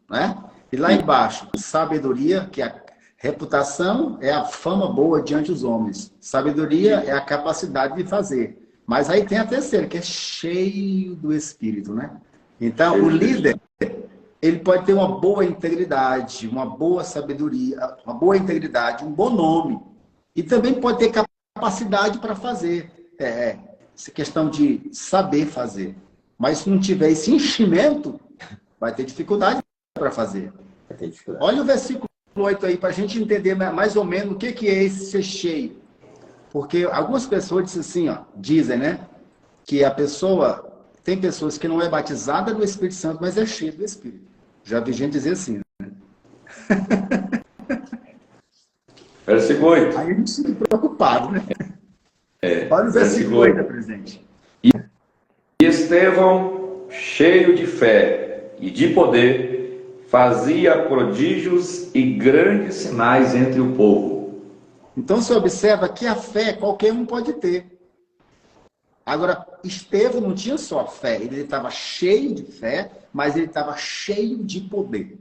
né? E lá embaixo, sabedoria, que a reputação é a fama boa diante dos homens. Sabedoria é a capacidade de fazer. Mas aí tem a terceira, que é cheio do Espírito, né? Então, o líder, ele pode ter uma boa integridade, uma boa sabedoria, uma boa integridade, um bom nome. E também pode ter capacidade para fazer. Essa questão de saber fazer. Mas se não tiver esse enchimento, vai ter dificuldade para fazer. Olha o versículo 8 aí, para a gente entender mais ou menos o que é esse ser cheio. Porque algumas pessoas dizem, né? Que a pessoa... Tem pessoas que não é batizada do Espírito Santo, mas é cheia do Espírito. Já vi gente dizer assim, né? Versículo 8. Aí a gente fica preocupado, né? Olha o versículo 8, presente. E Estevão, cheio de fé e de poder, fazia prodígios e grandes sinais entre o povo. Então você observa que a fé qualquer um pode ter. Agora, Estevão não tinha só fé, ele estava cheio de fé, mas ele estava cheio de poder.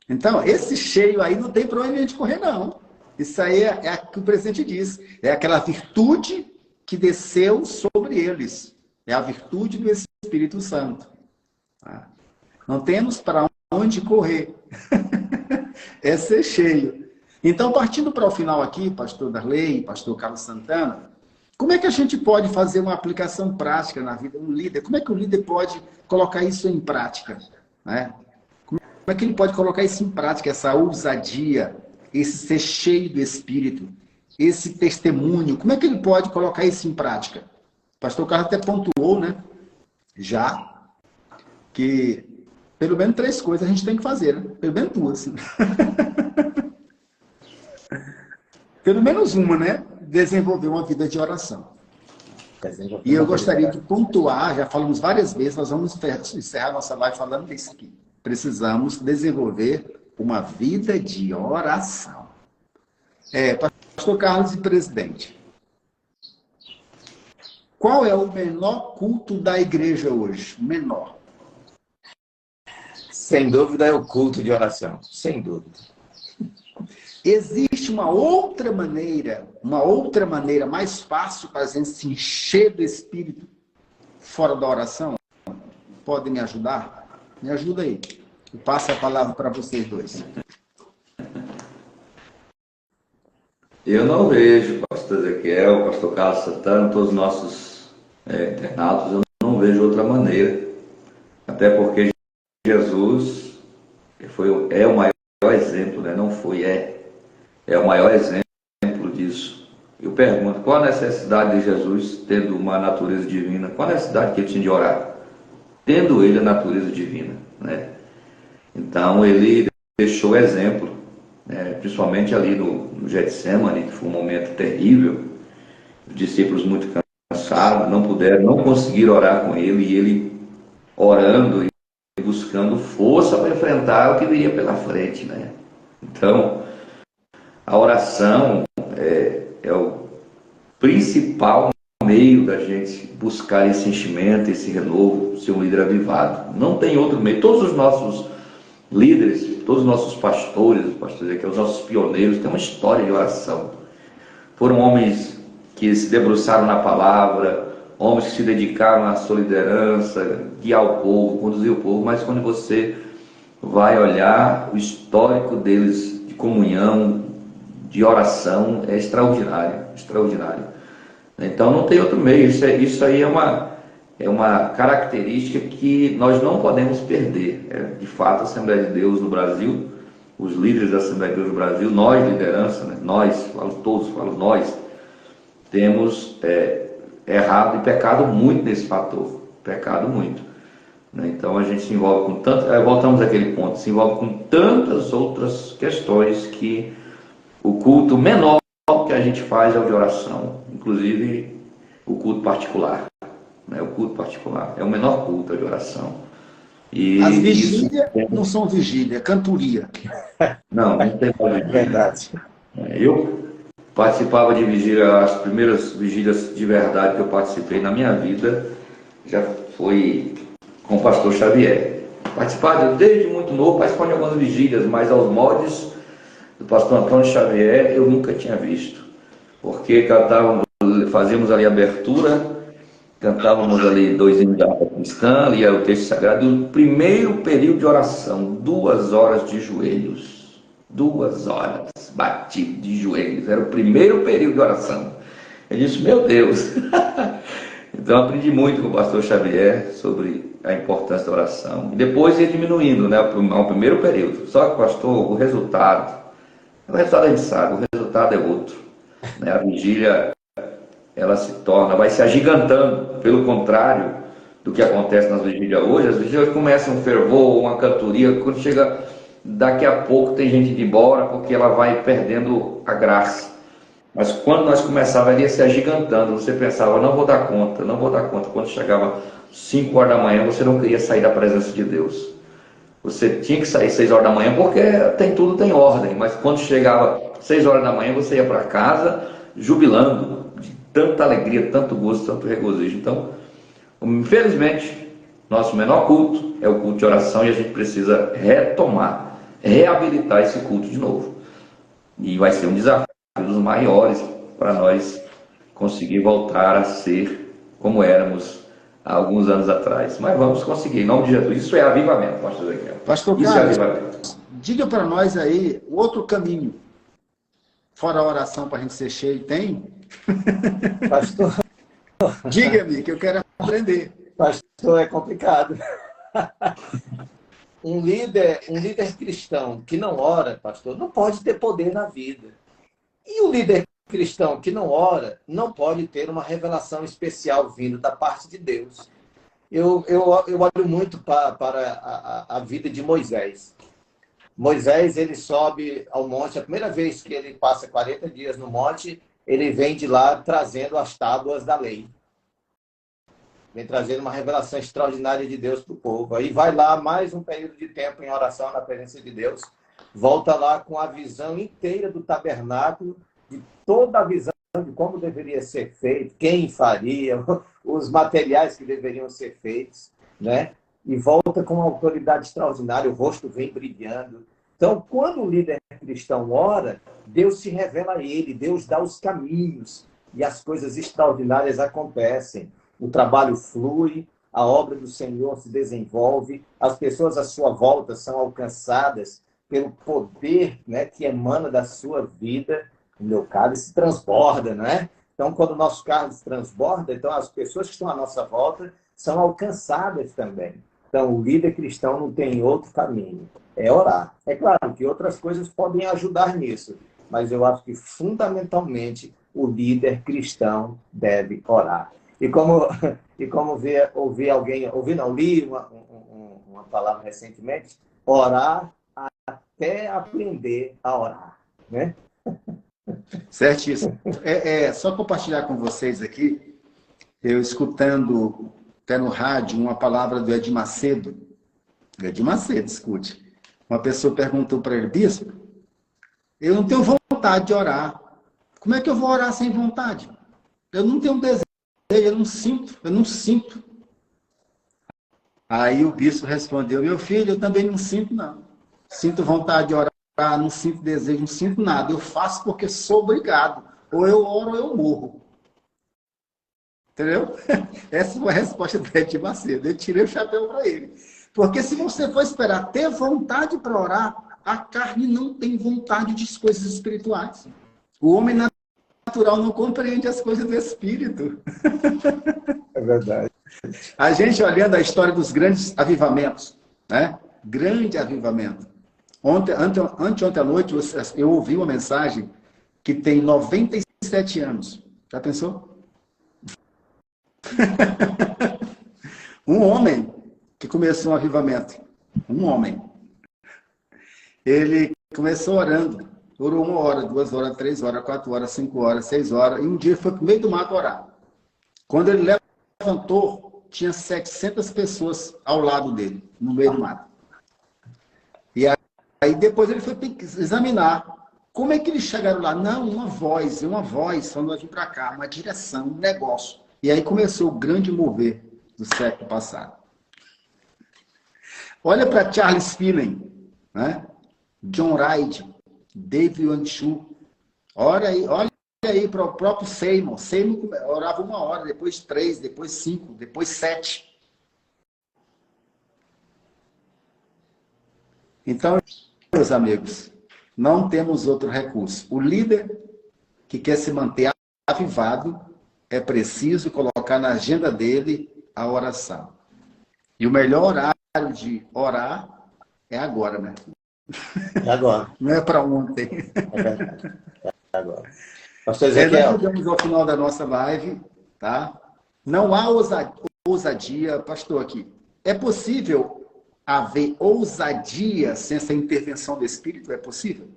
Então, esse cheio aí não tem para onde a gente correr, não. Isso aí é o que o presidente diz. É aquela virtude que desceu sobre eles. É a virtude do Espírito Santo. Não temos para onde correr. É ser cheio. Então, partindo para o final aqui, pastor Darley, pastor Carlos Santana, como é que a gente pode fazer uma aplicação prática na vida do líder? Como é que o líder pode colocar isso em prática? Né? Como é que ele pode colocar isso em prática, essa ousadia, esse ser cheio do Espírito, esse testemunho? Como é que ele pode colocar isso em prática? O pastor Carlos até pontuou, né? Já, que pelo menos 3 coisas a gente tem que fazer, né? Pelo menos 2. Pelo menos uma, né? Desenvolver uma vida de oração. E eu gostaria de pontuar, já falamos várias vezes, nós vamos encerrar nossa live falando disso aqui. Precisamos desenvolver uma vida de oração. Pastor Carlos e presidente, qual é o menor culto da igreja hoje? Menor. Sem dúvida é o culto de oração. Sem dúvida. Existe uma outra maneira mais fácil para a gente se encher do Espírito fora da oração? Podem me ajudar? Me ajuda aí. Eu passo a palavra para vocês dois. Eu não vejo, pastor Ezequiel, pastor Carlos Santana, todos os nossos internatos, eu não vejo outra maneira. Até porque Jesus é o maior exemplo, né? Não foi, é o maior exemplo disso. eu pergunto, qual a necessidade de Jesus, tendo uma natureza divina, qual a necessidade que ele tinha de orar? Tendo ele a natureza divina, né? Então ele deixou exemplo, né? Principalmente ali no Getsemane, que foi um momento terrível, os discípulos muito cansados, não conseguiram orar com ele, e ele orando e buscando força para enfrentar o que viria pela frente, né? Então, a oração é o principal meio da gente buscar esse enchimento, esse renovo, ser um líder avivado. Não tem outro meio. Todos os nossos líderes, todos os nossos pastores aqui, os nossos pioneiros, têm uma história de oração. Foram homens que se debruçaram na palavra, homens que se dedicaram à sua liderança, guiar o povo, conduzir o povo, mas quando você vai olhar o histórico deles de comunhão, de oração, é extraordinário, extraordinário. Então não tem outro meio, isso aí é uma característica que nós não podemos perder. De fato, a Assembleia de Deus no Brasil, os líderes da Assembleia de Deus no Brasil, nós, liderança, né? Nós, falo nós, temos errado e pecado muito nesse fator, pecado muito. Né? Então a gente se envolve com tanto, voltamos àquele ponto, se envolve com tantas outras questões que o culto menor que a gente faz é o de oração, inclusive o culto particular. Né? O culto particular é o menor culto, é de oração. E as vigílias não são vigília, é cantoria. Não tem vigília. Verdade. Eu participava de vigília, as primeiras vigílias de verdade que eu participei na minha vida já foi com o pastor Xavier. Participava desde muito novo, participava de algumas vigílias, mas aos moldes do pastor Antônio Xavier eu nunca tinha visto. Porque fazíamos ali a abertura, cantávamos ali 2 hinos da harpa cristã, lia o texto sagrado, e o primeiro período de oração, 2 horas de joelhos. 2 horas batido de joelhos, era o primeiro período de oração. Eu disse, meu Deus. Então aprendi muito com o pastor Xavier sobre a importância da oração. E depois ia diminuindo, né, ao primeiro período. Só que, pastor, o resultado a gente sabe, o resultado é outro. Né? A vigília, ela vai se agigantando. Pelo contrário do que acontece nas vigílias hoje, as vigílias começam um fervor, uma cantoria, quando chega daqui a pouco tem gente indo embora, porque ela vai perdendo a graça. Mas quando nós começávamos, ela ia se agigantando, você pensava, não vou dar conta. Quando chegava 5 horas da manhã, você não queria sair da presença de Deus. Você tinha que sair 6 horas da manhã, porque tudo tem ordem, mas quando chegava 6 horas da manhã, você ia para casa jubilando, de tanta alegria, tanto gosto, tanto regozijo. Então, infelizmente, nosso menor culto é o culto de oração, e a gente precisa reabilitar esse culto de novo. E vai ser um desafio dos maiores para nós conseguir voltar a ser como éramos há alguns anos atrás. Mas vamos conseguir, em nome de Jesus. Isso é avivamento, pastor Ezequiel. Pastor Isso Carlos, é avivamento. diga para nós aí o outro caminho. Fora a oração para a gente ser cheio, tem? Pastor, Diga-me, que eu quero aprender. pastor, é complicado. Um líder cristão que não ora, pastor, não pode ter poder na vida. E o líder cristão que não ora não pode ter uma revelação especial vindo da parte de Deus. Eu olho muito para a vida de Moisés. Moisés, ele sobe ao monte, a primeira vez que ele passa 40 dias no monte, ele vem de lá trazendo as tábuas da lei. Vem trazendo uma revelação extraordinária de Deus para o povo. Aí vai lá mais um período de tempo em oração na presença de Deus. Volta lá com a visão inteira do tabernáculo, de toda a visão de como deveria ser feito, quem faria, os materiais que deveriam ser feitos, né? E volta com uma autoridade extraordinária, o rosto vem brilhando. Então, quando o líder cristão ora, Deus se revela a ele, Deus dá os caminhos e as coisas extraordinárias acontecem. O trabalho flui, a obra do Senhor se desenvolve, as pessoas à sua volta são alcançadas pelo poder, né, que emana da sua vida. O meu cálice transborda, não é? Então, quando o nosso cálice transborda, então as pessoas que estão à nossa volta são alcançadas também. Então, o líder cristão não tem outro caminho, é orar. É claro que outras coisas podem ajudar nisso, mas eu acho que, fundamentalmente, o líder cristão deve orar. E como li uma palavra recentemente, orar até aprender a orar, né? Certíssimo. Só compartilhar com vocês aqui, eu escutando até no rádio uma palavra do Edir Macedo. Edir Macedo, escute. Uma pessoa perguntou para ele: bispo, eu não tenho vontade de orar. Como é que eu vou orar sem vontade? Eu não tenho desejo, eu não sinto. Aí o bispo respondeu: meu filho, eu também não sinto, não. Sinto vontade de orar, não sinto desejo, não sinto nada. Eu faço porque sou obrigado. Ou eu oro ou eu morro. Entendeu? Essa foi a resposta do Edir Macedo. Eu tirei o chapéu para ele. Porque se você for esperar ter vontade para orar, a carne não tem vontade de coisas espirituais. O homem natural não compreende as coisas do espírito. É verdade. A gente olhando a história dos grandes avivamentos, né? Grande avivamento. Anteontem à noite, eu ouvi uma mensagem que tem 97 anos. Já pensou? Um homem que começou um avivamento. Um homem. Ele começou orando. Orou 1 hora, 2 horas, 3 horas, 4 horas, 5 horas, 6 horas. E um dia foi para o meio do mato orar. Quando ele levantou, tinha 700 pessoas ao lado dele, no meio do mato. E aí depois ele foi examinar. Como é que eles chegaram lá? Não, uma voz falando: vai vir para cá, uma direção, um negócio. E aí começou o grande mover do século passado. Olha para Charles Finney, né? John Wright, David Wanchu. Olha aí para o próprio Seymour. Seymour orava 1 hora, depois 3, depois 5, depois 7. Então, meus amigos, não temos outro recurso. O líder que quer se manter avivado, é preciso colocar na agenda dele a oração. E o melhor horário de orar é agora, né? É agora. Não é para ontem. É verdade. É agora. Pastor Ezequiel. Nós chegamos ao final da nossa live, tá? Não há ousadia, pastor, aqui. É possível haver ousadia sem essa intervenção do Espírito? É possível?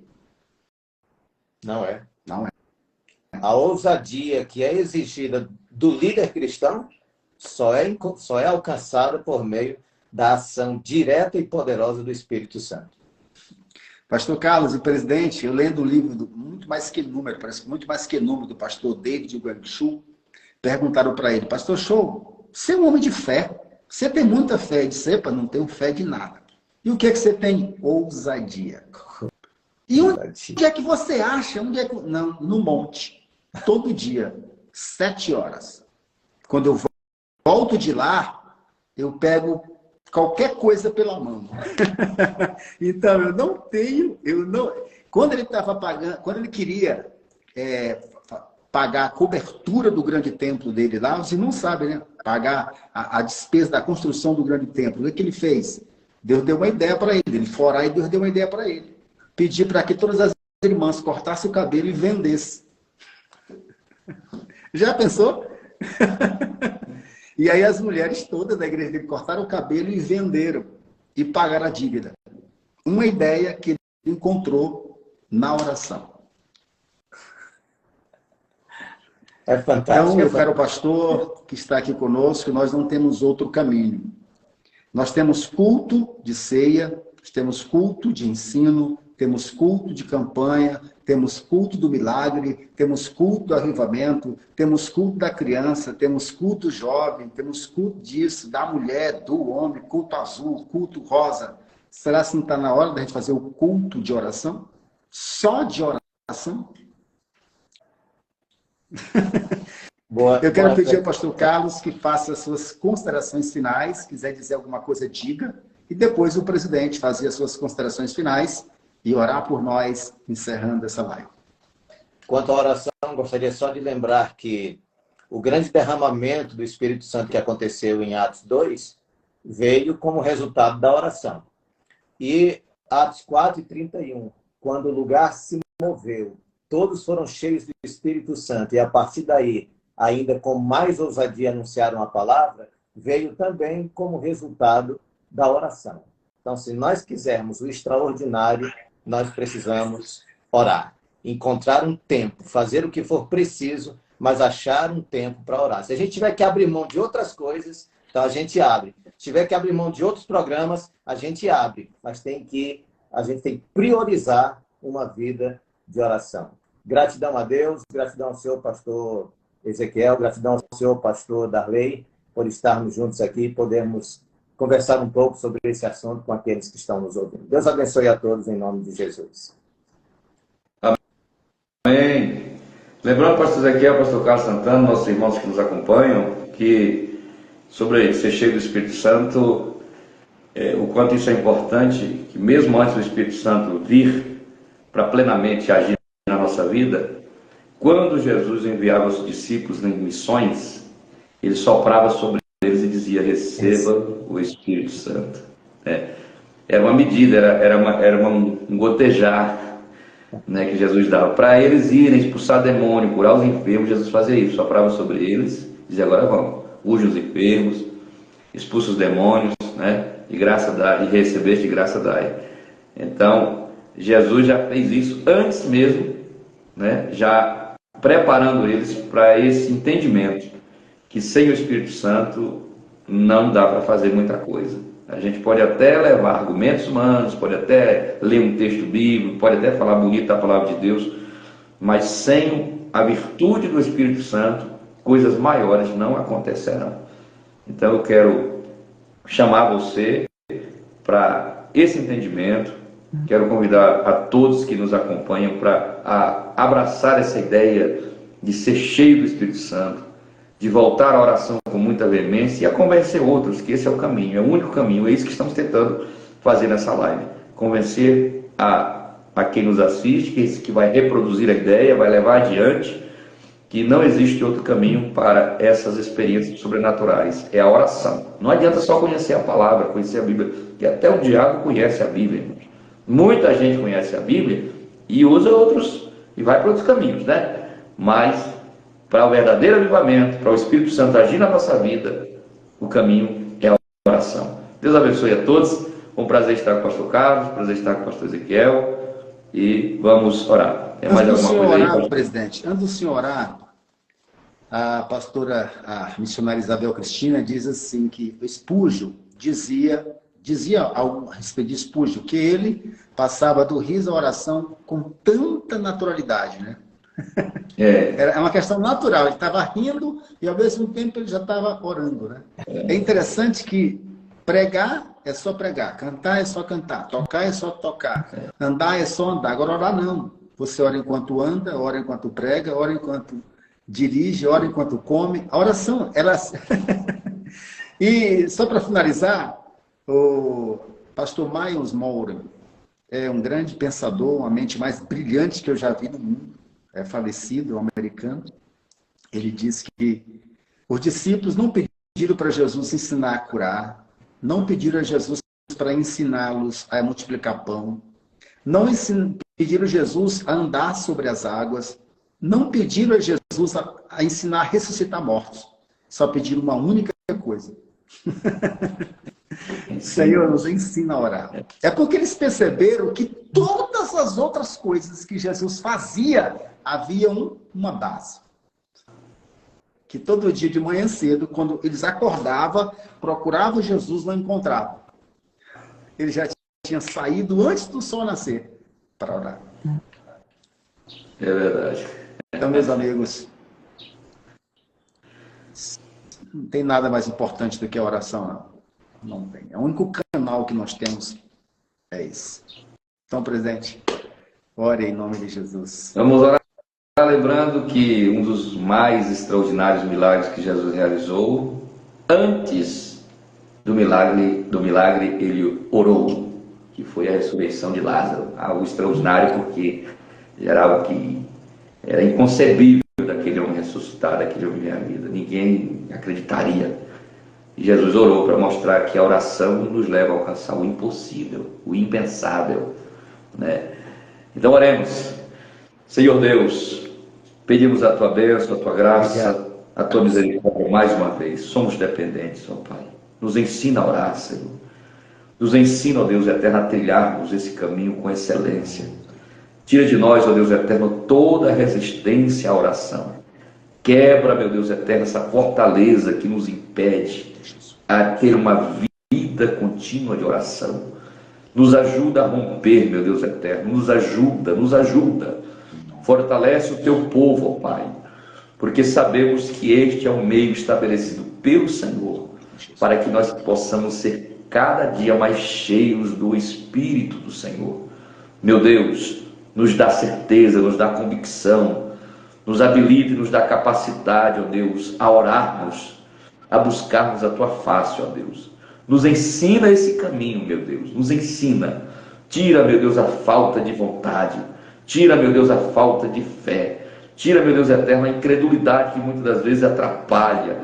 Não é. Não é. A ousadia que é exigida do líder cristão só é alcançada por meio da ação direta e poderosa do Espírito Santo. Pastor Carlos e presidente, eu lendo o livro Muito Mais Que Número, parece que Muito Mais Que Número, do pastor David Wanchu, perguntaram para ele: pastor Show, você é um homem de fé, você tem muita fé. Ele disse: epa, não tenho fé de nada. E o que é que você tem? Ousadia. E onde é que você acha? Não, no monte. Todo dia, 7 horas. Quando eu volto de lá, eu pego qualquer coisa pela mão. Então, quando ele estava pagando, quando ele queria pagar a cobertura do grande templo dele lá, você não sabe, né? Pagar a despesa da construção do grande templo. O que ele fez? Deus deu uma ideia para ele. Ele foi orar e Deus deu uma ideia para ele. Pedir para que todas as irmãs cortassem o cabelo e vendessem. Já pensou? E aí as mulheres todas da igreja dele cortaram o cabelo e venderam. E pagaram a dívida. Uma ideia que ele encontrou na oração. É fantástico. Então, eu quero o pastor que está aqui conosco, nós não temos outro caminho. Nós temos culto de ceia, temos culto de ensino, temos culto de campanha, temos culto do milagre, temos culto do avivamento, temos culto da criança, temos culto jovem, temos culto disso, da mulher, do homem, culto azul, culto rosa. Será que não está na hora da gente fazer o culto de oração? Só de oração? Eu quero pedir ao pastor Carlos que faça as suas considerações finais, quiser dizer alguma coisa, diga, e depois o presidente fazer as suas considerações finais e orar por nós, encerrando essa live. Quanto à oração, gostaria só de lembrar que o grande derramamento do Espírito Santo que aconteceu em Atos 2 veio como resultado da oração. E Atos 4:31, quando o lugar se moveu todos foram cheios do Espírito Santo e a partir daí, ainda com mais ousadia anunciaram a palavra, veio também como resultado da oração. Então, se nós quisermos o extraordinário, nós precisamos orar. Encontrar um tempo, fazer o que for preciso, mas achar um tempo para orar. Se a gente tiver que abrir mão de outras coisas, então a gente abre. Se tiver que abrir mão de outros programas, a gente abre. Mas a gente tem que priorizar uma vida de oração. Gratidão a Deus, gratidão ao senhor pastor Ezequiel, gratidão ao senhor pastor Darley, por estarmos juntos aqui e podermos conversar um pouco sobre esse assunto com aqueles que estão nos ouvindo. Deus abençoe a todos em nome de Jesus. Amém. Lembrando, pastor Ezequiel, pastor Carlos Santana, nossos irmãos que nos acompanham, que sobre ser cheio do Espírito Santo, o quanto isso é importante, que mesmo antes do Espírito Santo vir para plenamente agir na nossa vida, quando Jesus enviava os discípulos em missões, ele soprava sobre eles e dizia: receba o Espírito Santo. Era uma medida, era um gotejar, né, que Jesus dava para eles irem expulsar demônio, curar os enfermos. Jesus fazia isso, soprava sobre eles, dizia: agora vamos, urge os enfermos, expulsa os demônios, né, e graça dai, e recebeste de graça dai. Então Jesus já fez isso antes mesmo, né, já preparando eles para esse entendimento que sem o Espírito Santo não dá para fazer muita coisa. A gente pode até levar argumentos humanos, pode até ler um texto bíblico, pode até falar bonito da palavra de Deus, mas sem a virtude do Espírito Santo, coisas maiores não acontecerão. Então eu quero chamar você para esse entendimento. Quero convidar a todos que nos acompanham para abraçar essa ideia de ser cheio do Espírito Santo, de voltar à oração com muita veemência e a convencer outros que esse é o caminho, é o único caminho. É isso que estamos tentando fazer nessa live. Convencer a quem nos assiste, que vai reproduzir a ideia, vai levar adiante, que não existe outro caminho para essas experiências sobrenaturais. É a oração. Não adianta só conhecer a palavra, conhecer a Bíblia, que até o diabo conhece a Bíblia, irmãos. Muita gente conhece a Bíblia e usa outros, e vai para outros caminhos, né? Mas para o verdadeiro avivamento, para o Espírito Santo agir na nossa vida, o caminho é a oração. Deus abençoe a todos. Um prazer estar com o pastor Carlos, prazer estar com o pastor Ezequiel, e vamos orar. Tem mais alguma coisa aí, orar, presidente? Antes do senhor orar, a missionária Isabel Cristina diz assim que o Spurgeon dizia algo a respeito de Spurgeon, que ele passava do riso à oração com tanta naturalidade, né? É uma questão natural, ele estava rindo e ao mesmo tempo ele já estava orando, né? É interessante que pregar é só pregar, cantar é só cantar, tocar é só tocar, andar é só andar. Agora orar não. Você ora enquanto anda, ora enquanto prega, ora enquanto dirige, ora enquanto come. A oração, ela... E só para finalizar, o pastor Miles Monroe é um grande pensador, uma mente mais brilhante que eu já vi no mundo. É falecido, um americano. Ele diz que os discípulos não pediram para Jesus ensinar a curar, não pediram a Jesus para ensiná-los a multiplicar pão, não pediram a Jesus a andar sobre as águas, não pediram a Jesus a ensinar a ressuscitar mortos, só pediram uma única coisa. Senhor, nos ensina a orar. É porque eles perceberam que todas as outras coisas que Jesus fazia haviam uma base. Que todo dia de manhã cedo, quando eles acordavam, procuravam Jesus, não encontravam. Ele já tinha saído antes do sol nascer para orar. É verdade. Então, meus amigos, não tem nada mais importante do que a oração, não. Não tem. É o único canal que nós temos é esse. Então, presidente, ore em nome de Jesus. Vamos orar, lembrando que um dos mais extraordinários milagres que Jesus realizou, antes do milagre ele orou, que foi a ressurreição de Lázaro. Algo extraordinário, porque era algo que era inconcebível daquele homem ressuscitar, daquele homem ver a vida. Ninguém acreditaria. E Jesus orou para mostrar que a oração nos leva a alcançar o impossível, o impensável, né? Então oremos. Senhor Deus, pedimos a tua bênção, a tua graça, a tua misericórdia mais uma vez. Somos dependentes, ó Pai. Nos ensina a orar, Senhor. Nos ensina, ó Deus eterno, a trilharmos esse caminho com excelência. Tira de nós, ó Deus eterno, toda resistência à oração. Quebra, meu Deus eterno, essa fortaleza que nos impede a ter uma vida contínua de oração. Nos ajuda a romper, meu Deus eterno. Nos ajuda. Fortalece o teu povo, ó Pai. Porque sabemos que este é o meio estabelecido pelo Senhor, para que nós possamos ser cada dia mais cheios do Espírito do Senhor. Meu Deus, nos dá certeza, nos dá convicção, nos habilita e nos dá capacidade, ó Deus, a orarmos, a buscarmos a tua face, ó Deus. Nos ensina esse caminho, meu Deus, nos ensina. Tira, meu Deus, a falta de vontade, tira, meu Deus, a falta de fé, tira, meu Deus eterno, a incredulidade que muitas das vezes atrapalha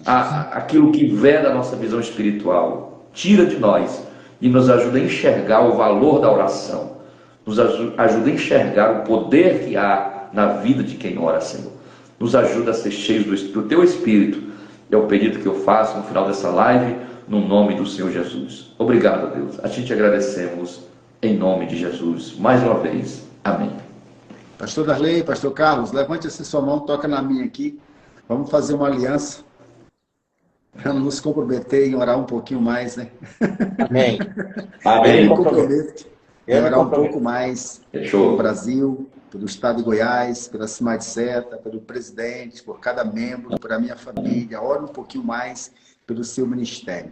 aquilo que veda a nossa visão espiritual. Tira de nós e nos ajuda a enxergar o valor da oração. Nos ajuda a enxergar o poder que há na vida de quem ora, Senhor. Nos ajuda a ser cheios do teu Espírito. É o pedido que eu faço no final dessa live, no nome do Senhor Jesus. Obrigado, Deus. A ti te agradecemos em nome de Jesus. Mais uma vez. Amém. Pastor Darley, Pastor Carlos, levante essa sua mão, toca na minha aqui. Vamos fazer uma aliança. Vamos nos comprometer em orar um pouquinho mais, né? Amém. Amém. Eu me comprometo em orar um pouco mais pelo Brasil, pelo estado de Goiás, pela Cidade Seta, pelo presidente, por cada membro, por a minha família. Ore um pouquinho mais pelo seu ministério.